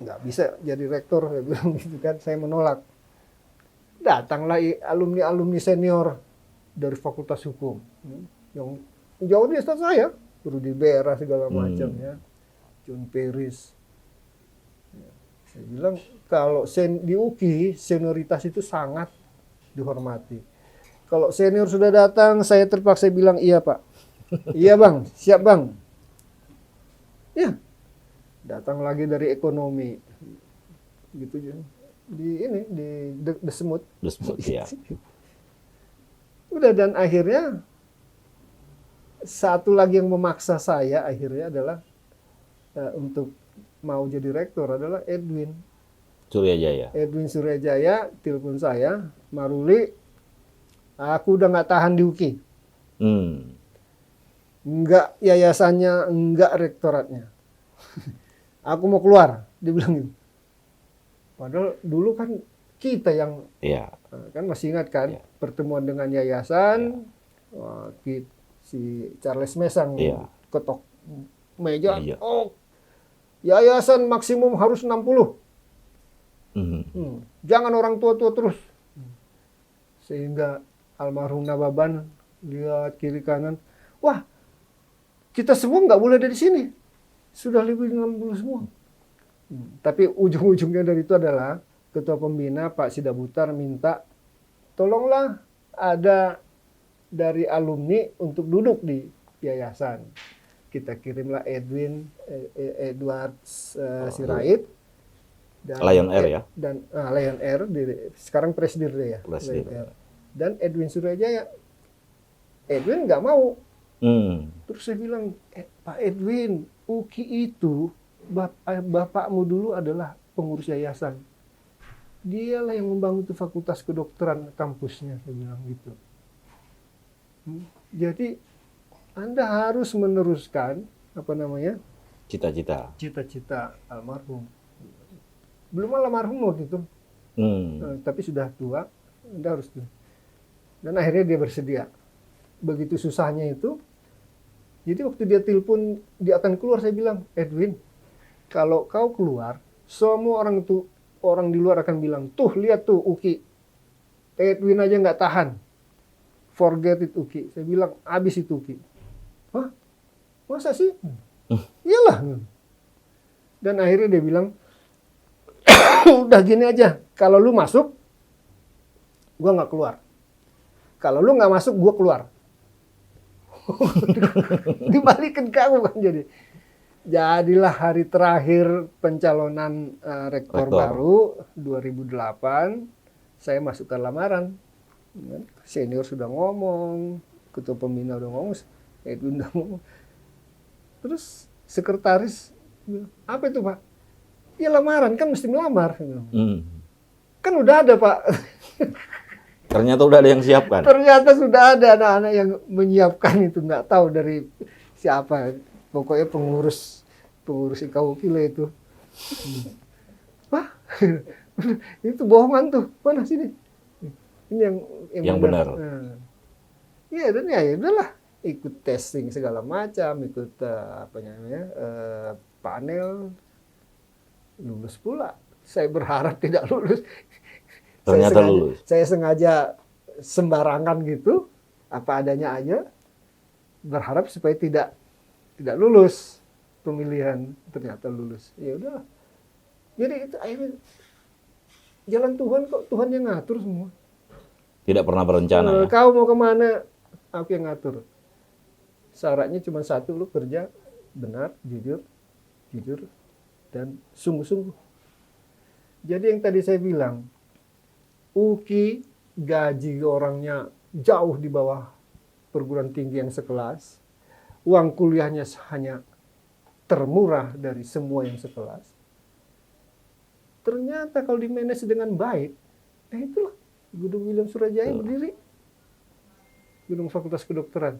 nggak bisa jadi rektor, saya bilang gitu kan, saya menolak. Datanglah alumni senior dari Fakultas Hukum yang jauh di atas saya, Rudi Bera segala macam ya, John Peris. Saya bilang kalau di UKI senioritas itu sangat dihormati. Kalau senior sudah datang, saya terpaksa bilang iya pak, iya bang, siap bang. Ya, datang lagi dari ekonomi, gitu di Desemut. Ya. Udah, dan akhirnya satu lagi yang memaksa saya akhirnya adalah untuk mau jadi rektor adalah Edwin Suryajaya telepon saya, Maruli, aku udah nggak tahan di UKI. Enggak yayasannya, enggak rektoratnya. Aku mau keluar, dia bilang gitu. Padahal dulu kan kita yang kan masih ingat kan pertemuan dengan yayasan, si Charles Mesang ketok meja, oh yayasan maksimum harus 60. Jangan orang tua-tua terus. Sehingga almarhum Nababan lihat kiri kanan, wah kita semua nggak boleh dari sini. Sudah lebih 60 semua. Tapi ujung-ujungnya dari itu adalah ketua pembina Pak Sidabutar minta, tolonglah ada dari alumni untuk duduk di yayasan. Kita kirimlah Edward Sirait dan Lion Air ya? Dan Lion Air sekarang Presidir dia ya. Presidir. Lion Air. Dan Edwin Surajaya. Edwin nggak mau. Terus saya bilang, Pak Edwin, UKI itu bapakmu dulu adalah pengurus yayasan. Dialah yang membangun itu fakultas kedokteran kampusnya, saya bilang gitu. Jadi Anda harus meneruskan cita-cita almarhum. Belum almarhum waktu itu, tapi sudah tua, Anda harus tuh. Dan akhirnya dia bersedia. Begitu susahnya itu, jadi waktu dia telepon dia akan keluar, saya bilang, Edwin, kalau kau keluar, semua orang di luar akan bilang, tuh lihat tuh Uki, Edwin aja nggak tahan, forget it Uki. Saya bilang, abis itu Uki. Hah? Masa sih? Iyalah. Dan akhirnya dia bilang, udah gini aja, kalau lu masuk, gua nggak keluar. Kalau lu nggak masuk, gua keluar. Dibalikin kamu kan jadi. Jadilah hari terakhir pencalonan rektor baru 2008, saya masukkan lamaran. Senior sudah ngomong, ketua pembina udah ngomong, Edwin udah ngomong. Terus sekretaris bilang, apa itu Pak? Ya lamaran, kan mesti melamar. Kan udah ada Pak. Ternyata udah ada yang siapkan. Ternyata sudah ada anak-anak yang menyiapkan itu, nggak tahu dari siapa. Pokoknya pengurus IKUKILE itu. Wah, itu bohongan tuh. Mana sini? Ini yang benar. Iya, dan ya udahlah, ikut testing segala macam, ikut panel, lulus pula. Saya berharap tidak lulus. Ternyata lulus. Saya sengaja sembarangan gitu, apa adanya aja, berharap supaya tidak lulus pemilihan. Ternyata lulus. Ya udahlah. Jadi itu akhirnya jalan Tuhan kok, Tuhan yang ngatur semua. Tidak pernah berencana ya? Kau mau kemana? Aku yang ngatur. Syaratnya cuma satu, lu kerja benar, jujur, dan sungguh-sungguh. Jadi yang tadi saya bilang, UKI gaji orangnya jauh di bawah perguruan tinggi yang sekelas. Uang kuliahnya hanya termurah dari semua yang sekelas. Ternyata kalau di-manage dengan baik, itulah Gedung William Surajaya berdiri. Gedung Fakultas Kedokteran.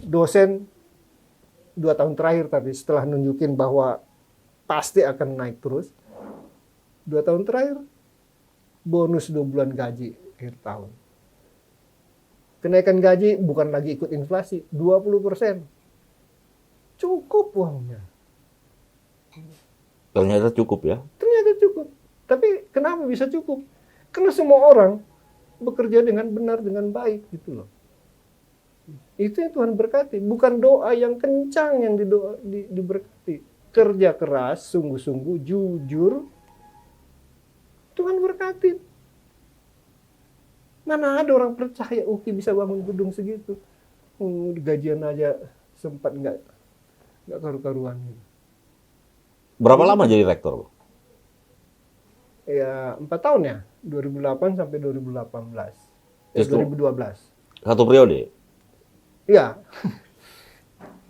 Dosen 2 tahun terakhir tadi setelah nunjukin bahwa pasti akan naik terus. 2 tahun terakhir, bonus 2 bulan gaji akhir tahun. Kenaikan gaji bukan lagi ikut inflasi, 20%. Cukup uangnya. Ternyata cukup ya? Ternyata cukup. Tapi kenapa bisa cukup? Karena semua orang bekerja dengan benar, dengan baik gitu loh. Itu yang Tuhan berkati. Bukan doa yang kencang yang diberkati. Kerja keras, sungguh-sungguh, jujur, Tuhan berkati. Mana ada orang percaya UKI bisa bangun gedung segitu. Gajian aja sempat nggak karu-karuan. Berapa lama jadi rektor? Ya 4 tahun ya, 2008 sampai 2018. 2012. Satu periode? Iya.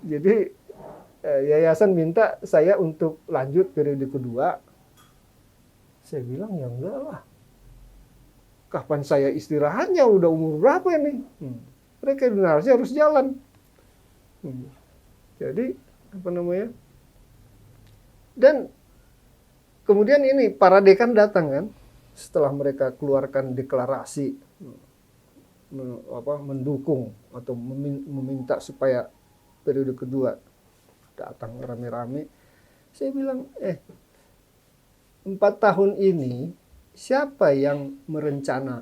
Jadi yayasan minta saya untuk lanjut periode kedua. Saya bilang ya enggak lah. Kapan saya istirahatnya, udah umur berapa ini? Regenerasi harus jalan. Jadi dan kemudian ini para dekan datang kan, setelah mereka keluarkan deklarasi mendukung atau meminta supaya periode kedua datang rame-rame. Saya bilang, 4 tahun ini siapa yang merencana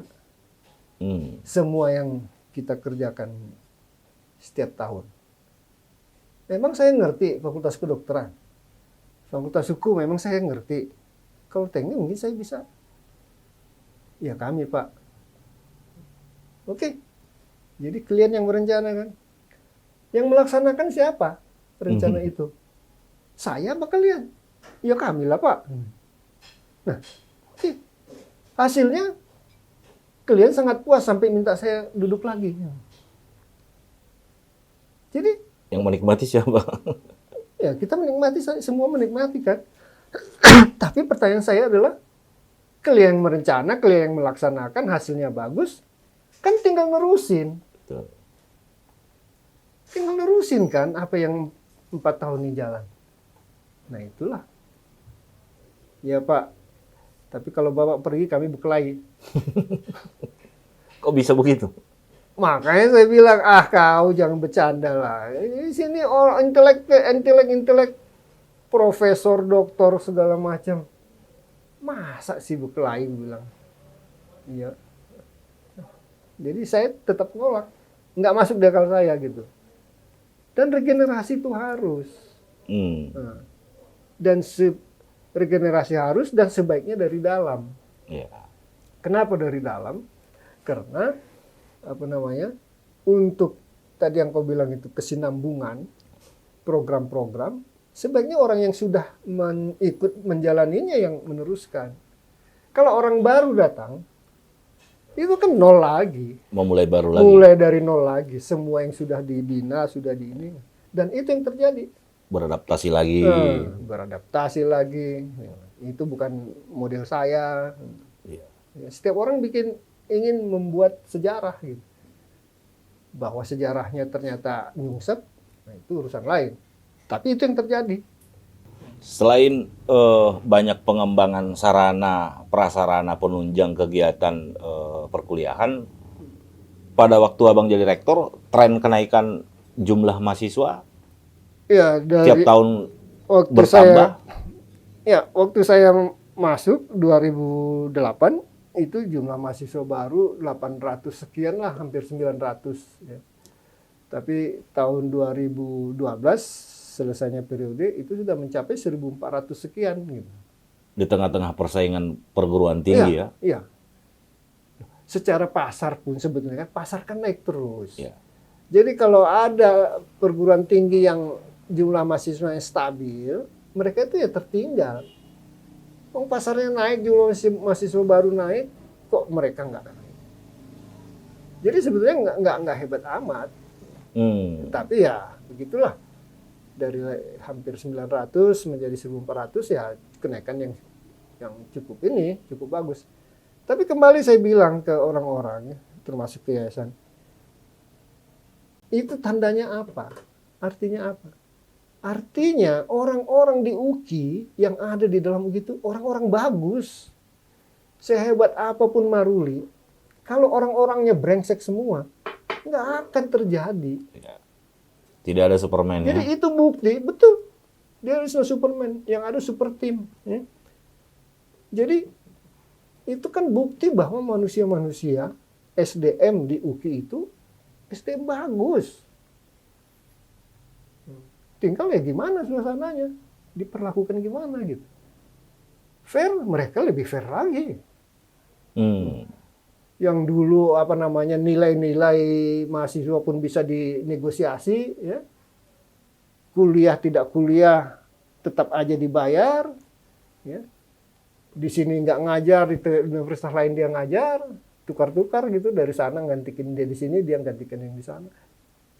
semua yang kita kerjakan setiap tahun? Memang saya ngerti Fakultas Kedokteran. Fakultas Hukum memang saya ngerti. Kalau teknik mungkin saya bisa. Ya kami Pak. Oke. Jadi klien yang berencana kan. Yang melaksanakan siapa rencana itu? Saya apa kalian? Ya kami lah Pak. Nah, oke. Hasilnya klien sangat puas sampai minta saya duduk lagi. Jadi Yang menikmati siapa? ya kita menikmati, semua menikmati kan. Tapi pertanyaan saya adalah, klien yang merencana, klien yang melaksanakan, hasilnya bagus, kan tinggal nerusin. Betul. Tinggal nerusin kan apa yang 4 tahun ini jalan. Nah itulah. Ya Pak, tapi kalau Bapak pergi kami berkelahi. Kok bisa begitu? Makanya saya bilang, kau jangan bercanda lah. Di sini orang intelek, profesor, doktor, segala macam. Masa sih berkelahi, bilang. Iya. Jadi saya tetap nolak. Nggak masuk di akal saya gitu. Dan regenerasi itu harus. Nah, dan regenerasi harus dan sebaiknya dari dalam. Iya. Kenapa dari dalam? Karena untuk tadi yang kau bilang itu kesinambungan program-program, sebaiknya orang yang sudah ikut menjalaninya yang meneruskan. Kalau orang baru datang, itu kan nol lagi. Memulai baru lagi. Mulai dari nol lagi. Semua yang sudah dibina, sudah di ini. Dan itu yang terjadi. Beradaptasi lagi. Beradaptasi lagi. Itu bukan model saya. Iya. Setiap orang ingin membuat sejarah gitu. Bahwa sejarahnya ternyata nyungsep, nah itu urusan lain. Tapi itu yang terjadi. Selain banyak pengembangan sarana, prasarana penunjang kegiatan perkuliahan, pada waktu Abang jadi rektor, tren kenaikan jumlah mahasiswa Ya, tiap tahun waktu bertambah. Waktu saya masuk 2008, itu jumlah mahasiswa baru 800 sekian lah, hampir 900. Ya. Tapi tahun 2012, selesainya periode, itu sudah mencapai 1.400 sekian. Gitu. Di tengah-tengah persaingan perguruan tinggi ya. Iya. Secara pasar pun sebetulnya, pasar kan naik terus. Ya. Jadi kalau ada perguruan tinggi yang jumlah mahasiswanya stabil, mereka itu ya tertinggal. Pasarnya naik, jumlah mahasiswa baru naik, kok mereka nggak naik. Jadi sebetulnya nggak hebat amat. Tapi ya begitulah. Dari hampir 900 menjadi 1.400 ya kenaikan yang cukup bagus. Tapi kembali saya bilang ke orang-orang, termasuk ke yayasan, itu tandanya apa? Artinya apa? Artinya orang-orang di UKI yang ada di dalam UKI itu orang-orang bagus. Sehebat apapun Maruli, kalau orang-orangnya brengsek semua, nggak akan terjadi. Tidak ada Superman. Jadi itu bukti, betul. There is no Superman, yang ada super team. Ya. Jadi itu kan bukti bahwa manusia-manusia SDM di UKI itu SDM bagus. Tinggal ya gimana suasananya, diperlakukan gimana gitu. Fair, mereka lebih fair lagi. Yang dulu nilai-nilai mahasiswa pun bisa dinegosiasi, ya. Kuliah tidak kuliah tetap aja dibayar, ya. Di sini nggak ngajar, di universitas lain dia ngajar, tukar-tukar gitu, dari sana gantikin dia di sini, dia gantikan yang di sana.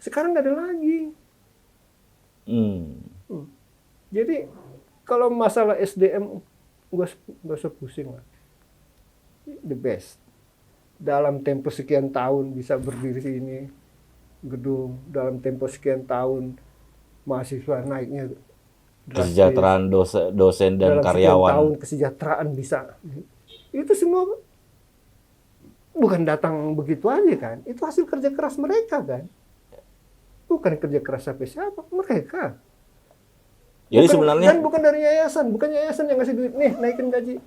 Sekarang nggak ada lagi. Jadi kalau masalah SDM gak usah pusing lah. The best. Dalam tempo sekian tahun bisa berdiri sini gedung, dalam tempo sekian tahun mahasiswa naiknya drastis. Kesejahteraan dosen dan dalam karyawan. Dalam tahun kesejahteraan bisa. Itu semua bukan datang begitu aja kan. Itu hasil kerja keras mereka kan. Bukan kerja keras siapa, mereka. Jadi sebenarnya dan bukan dari yayasan, bukan yayasan yang ngasih duit nih naikin gaji.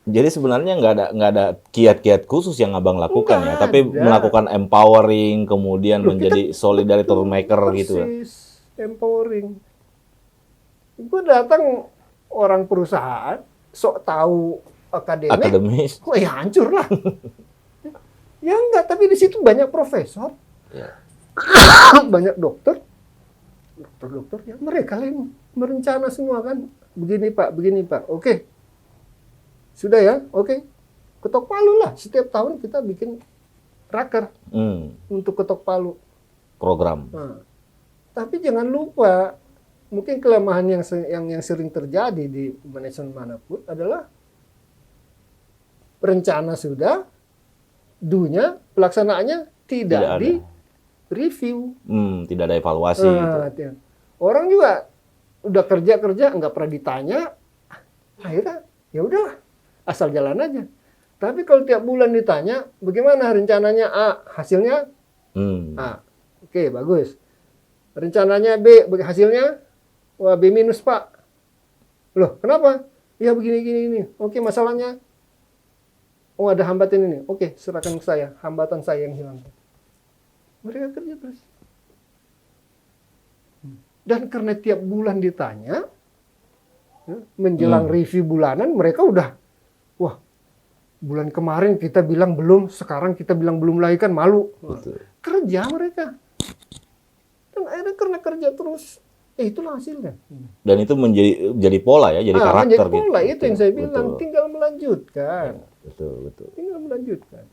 Jadi sebenarnya nggak ada kiat-kiat khusus yang abang lakukan ya, tapi ada. melakukan empowering, kemudian menjadi solidaritor maker gitu ya. Empowering. Gue datang orang perusahaan, sok tahu akademis, Akademis. ya hancur lah. Ya enggak, tapi di situ banyak profesor, Ya. banyak dokter ya mereka yang merencana semua kan. Begini Pak, oke. Sudah ya, oke. Ketok Palu lah, setiap tahun kita bikin raker untuk ketok Palu. Program. Nah, tapi jangan lupa, mungkin kelemahan yang sering terjadi di manajemen manapun adalah rencana sudah, dunya, pelaksanaannya tidak Tidak ada. di review. Tidak ada evaluasi gitu. Orang juga udah kerja nggak pernah ditanya, akhirnya ya udahlah asal jalan aja. Tapi kalau tiap bulan ditanya bagaimana rencananya A, hasilnya A, oke, bagus. Rencananya B, hasilnya wah B minus Pak. Loh kenapa? Ya begini. Oke, masalahnya oh ada hambatan ini. Oke, serahkan ke saya, hambatan saya yang hilang. Mereka kerja terus. Dan karena tiap bulan ditanya, menjelang review bulanan, mereka udah, wah, bulan kemarin kita bilang belum, sekarang kita bilang belum lagi kan malu. Betul. Kerja mereka. Dan akhirnya karena kerja terus, itulah hasilnya. Dan itu jadi pola ya, jadi karakter menjadi pola, gitu. itu yang saya bilang, Betul. tinggal melanjutkan. Betul. Tinggal melanjutkan.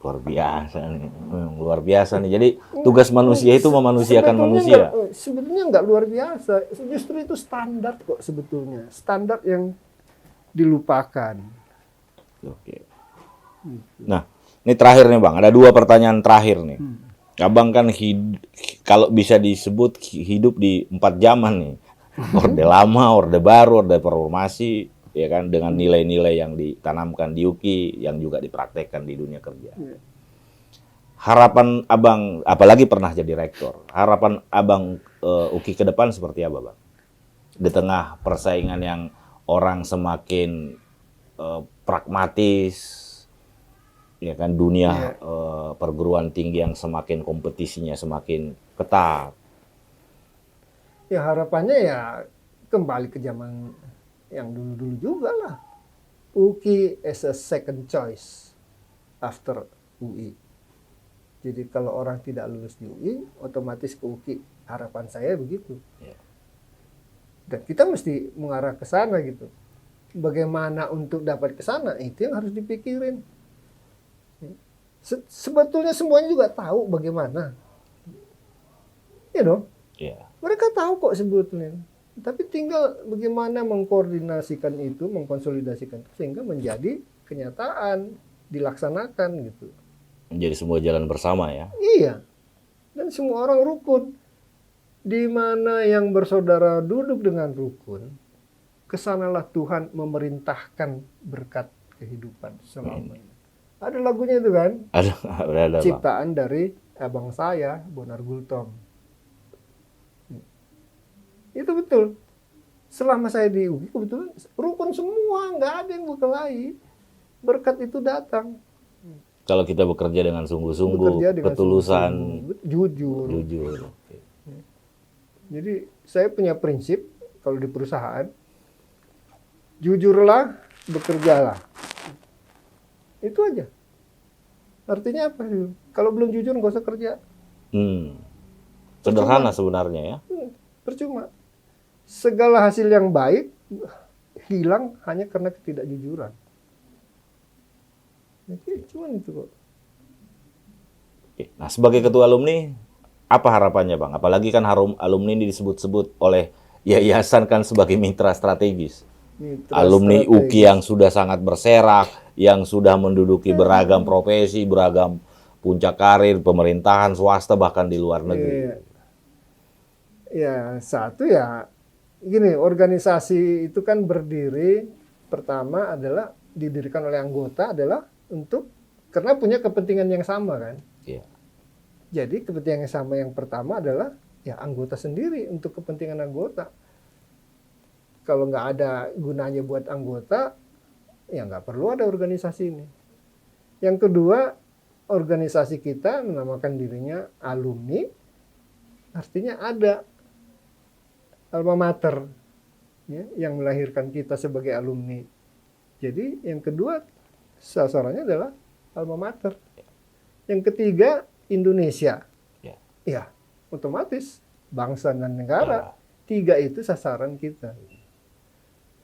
Luar biasa nih. Luar biasa nih. Jadi tugas manusia itu memanusiakan manusia. Sebetulnya nggak luar biasa. Justru itu standar kok sebetulnya. Standar yang dilupakan. Oke. Nah, ini terakhir nih Bang. Ada 2 pertanyaan terakhir nih. Abang kan kalau bisa disebut hidup di 4 zaman nih. Orde Lama, Orde Baru, Orde Reformasi. Ya kan, dengan nilai-nilai yang ditanamkan di UKI yang juga dipraktekkan di dunia kerja. Harapan Abang, apalagi pernah jadi rektor, harapan Abang UKI ke depan seperti apa Bang? Di tengah persaingan yang orang semakin pragmatis, ya kan, dunia perguruan tinggi yang semakin kompetisinya semakin ketat. Ya harapannya ya kembali ke zaman yang dulu-dulu juga lah. UKI as a second choice after UI. Jadi kalau orang tidak lulus di UI, otomatis ke UKI. Harapan saya begitu. Ya. Dan kita mesti mengarah ke sana gitu. Bagaimana untuk dapat ke sana, itu yang harus dipikirin. Sebetulnya semuanya juga tahu bagaimana. Ya dong? Ya. Mereka tahu kok sebetulnya. Tapi tinggal bagaimana mengkoordinasikan itu, mengkonsolidasikan itu sehingga menjadi kenyataan, dilaksanakan gitu. Menjadi sebuah jalan bersama ya. Iya. Dan semua orang rukun. Di mana yang bersaudara duduk dengan rukun, kesanalah Tuhan memerintahkan berkat kehidupan selamanya. Ada lagunya itu kan? Ada Ciptaan dari abang saya, Bonar Gultom. Itu betul. Selama saya di UI, kebetulan rukun semua, nggak ada yang berkelahi. Berkat itu datang. Kalau kita bekerja dengan sungguh-sungguh, Bekerja dengan ketulusan, sungguh-sungguh, jujur. Jadi saya punya prinsip kalau di perusahaan, jujurlah, bekerjalah. Itu aja. Artinya apa? Kalau belum jujur nggak usah kerja. Sederhana sebenarnya ya. Percuma. Segala hasil yang baik hilang hanya karena ketidakjujuran. Jadi cuma itu kok. Oke. Nah, sebagai ketua alumni, apa harapannya Bang? Apalagi kan alumni ini disebut-sebut oleh yayasan kan sebagai mitra strategis. Alumni UKI yang sudah sangat berserak, yang sudah menduduki beragam profesi, beragam puncak karir, pemerintahan, swasta, bahkan di luar negeri. Ya, satu ya, gini, organisasi itu kan berdiri, pertama adalah didirikan oleh anggota adalah karena punya kepentingan yang sama kan. Iya. Jadi kepentingan yang sama yang pertama adalah ya anggota sendiri untuk kepentingan anggota. Kalau nggak ada gunanya buat anggota, ya nggak perlu ada organisasi ini. Yang kedua, organisasi kita menamakan dirinya alumni, artinya ada alma mater ya, yang melahirkan kita sebagai alumni. Jadi yang kedua sasarannya adalah alma mater. Yang ketiga, Indonesia. Ya. Ya, otomatis bangsa dan negara. 3 itu sasaran kita.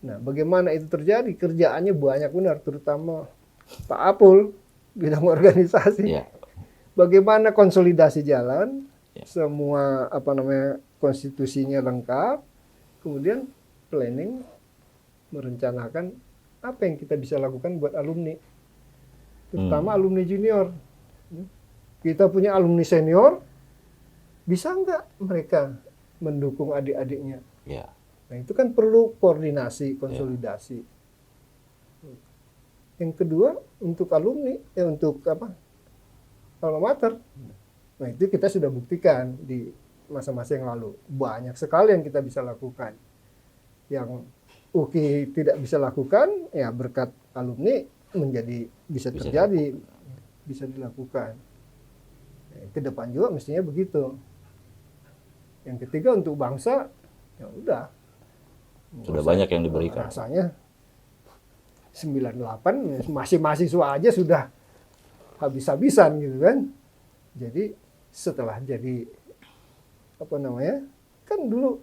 Nah, bagaimana itu terjadi? Kerjaannya banyak benar, terutama Pak Apul, bidang organisasi. Ya. Bagaimana konsolidasi jalan, Ya. semua konstitusinya lengkap, kemudian planning, merencanakan apa yang kita bisa lakukan buat alumni, terutama alumni junior. Kita punya alumni senior, bisa nggak mereka mendukung adik-adiknya? Ya. Nah, itu kan perlu koordinasi, konsolidasi. Yang kedua, untuk alumni, untuk alma mater. Nah, itu kita sudah buktikan di masa-masa yang lalu. Banyak sekali yang kita bisa lakukan. Yang UKI tidak bisa lakukan, ya berkat alumni menjadi bisa terjadi, bisa dilakukan. Ke depan juga mestinya begitu. Yang ketiga, untuk bangsa, ya udah. Sudah banyak yang diberikan. Rasanya 98 masih mahasiswa aja sudah habis-habisan gitu kan. Jadi setelah jadi kan dulu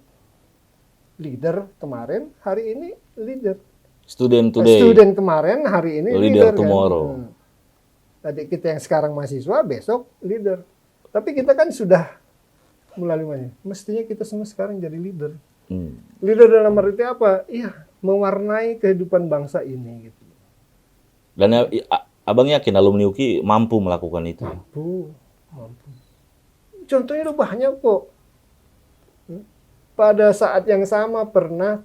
leader kemarin, hari ini leader. Student today. Student kemarin, hari ini Leader leader tomorrow. kan. Adik kita yang sekarang mahasiswa, besok leader. Tapi kita kan sudah melalui mana? Mestinya kita semua sekarang jadi leader. Leader dalam arti apa? Iya, mewarnai kehidupan bangsa ini gitu. Dan abang yakin alumni UKI mampu melakukan itu? Mampu. Contohnya udah banyak kok. Pada saat yang sama pernah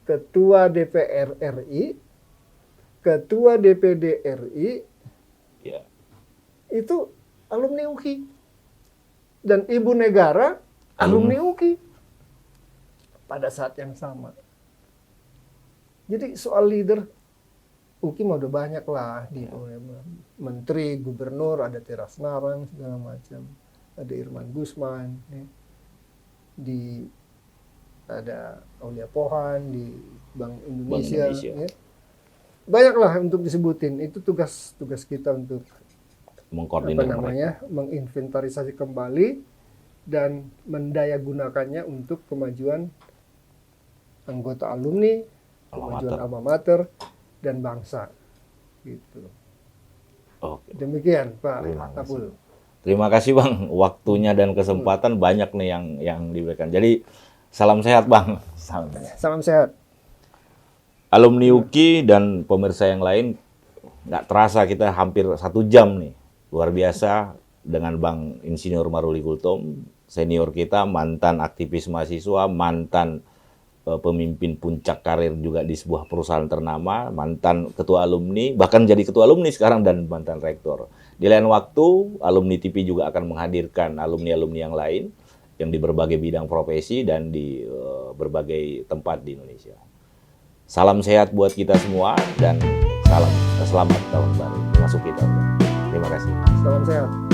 Ketua DPR RI, Ketua DPD RI, Ya. itu alumni UKI. Dan Ibu Negara alumni UKI. Pada saat yang sama. Jadi soal leader, UKI mah udah banyak lah. Di Menteri, Gubernur, ada Teras Narang, segala macam. Ada Irman Gusman. Ya. Ada Aulia Pohan, di Bank Indonesia. Ya. Banyak lah untuk disebutin. Itu tugas kita untuk Mengkoordinir mereka. menginventarisasi kembali dan mendayagunakannya untuk kemajuan anggota alumni, kemajuan alma mater, dan bangsa. Gitu. Oke. Demikian Pak Terima kasih. Apul. Terima kasih Bang, waktunya dan kesempatan banyak nih yang diberikan. Jadi salam sehat Bang. Salam sehat. Alumni UKI dan pemirsa yang lain, nggak terasa kita hampir 1 jam nih. Luar biasa dengan Bang Insinyur Maruli Gultom, senior kita, mantan aktivis mahasiswa, mantan pemimpin puncak karir juga di sebuah perusahaan ternama, mantan ketua alumni, bahkan jadi ketua alumni sekarang dan mantan rektor. Di lain waktu, alumni TV juga akan menghadirkan alumni-alumni yang lain yang di berbagai bidang profesi dan di berbagai tempat di Indonesia. Salam sehat buat kita semua dan selamat tahun baru masuk kita. Terima kasih. Salam sehat.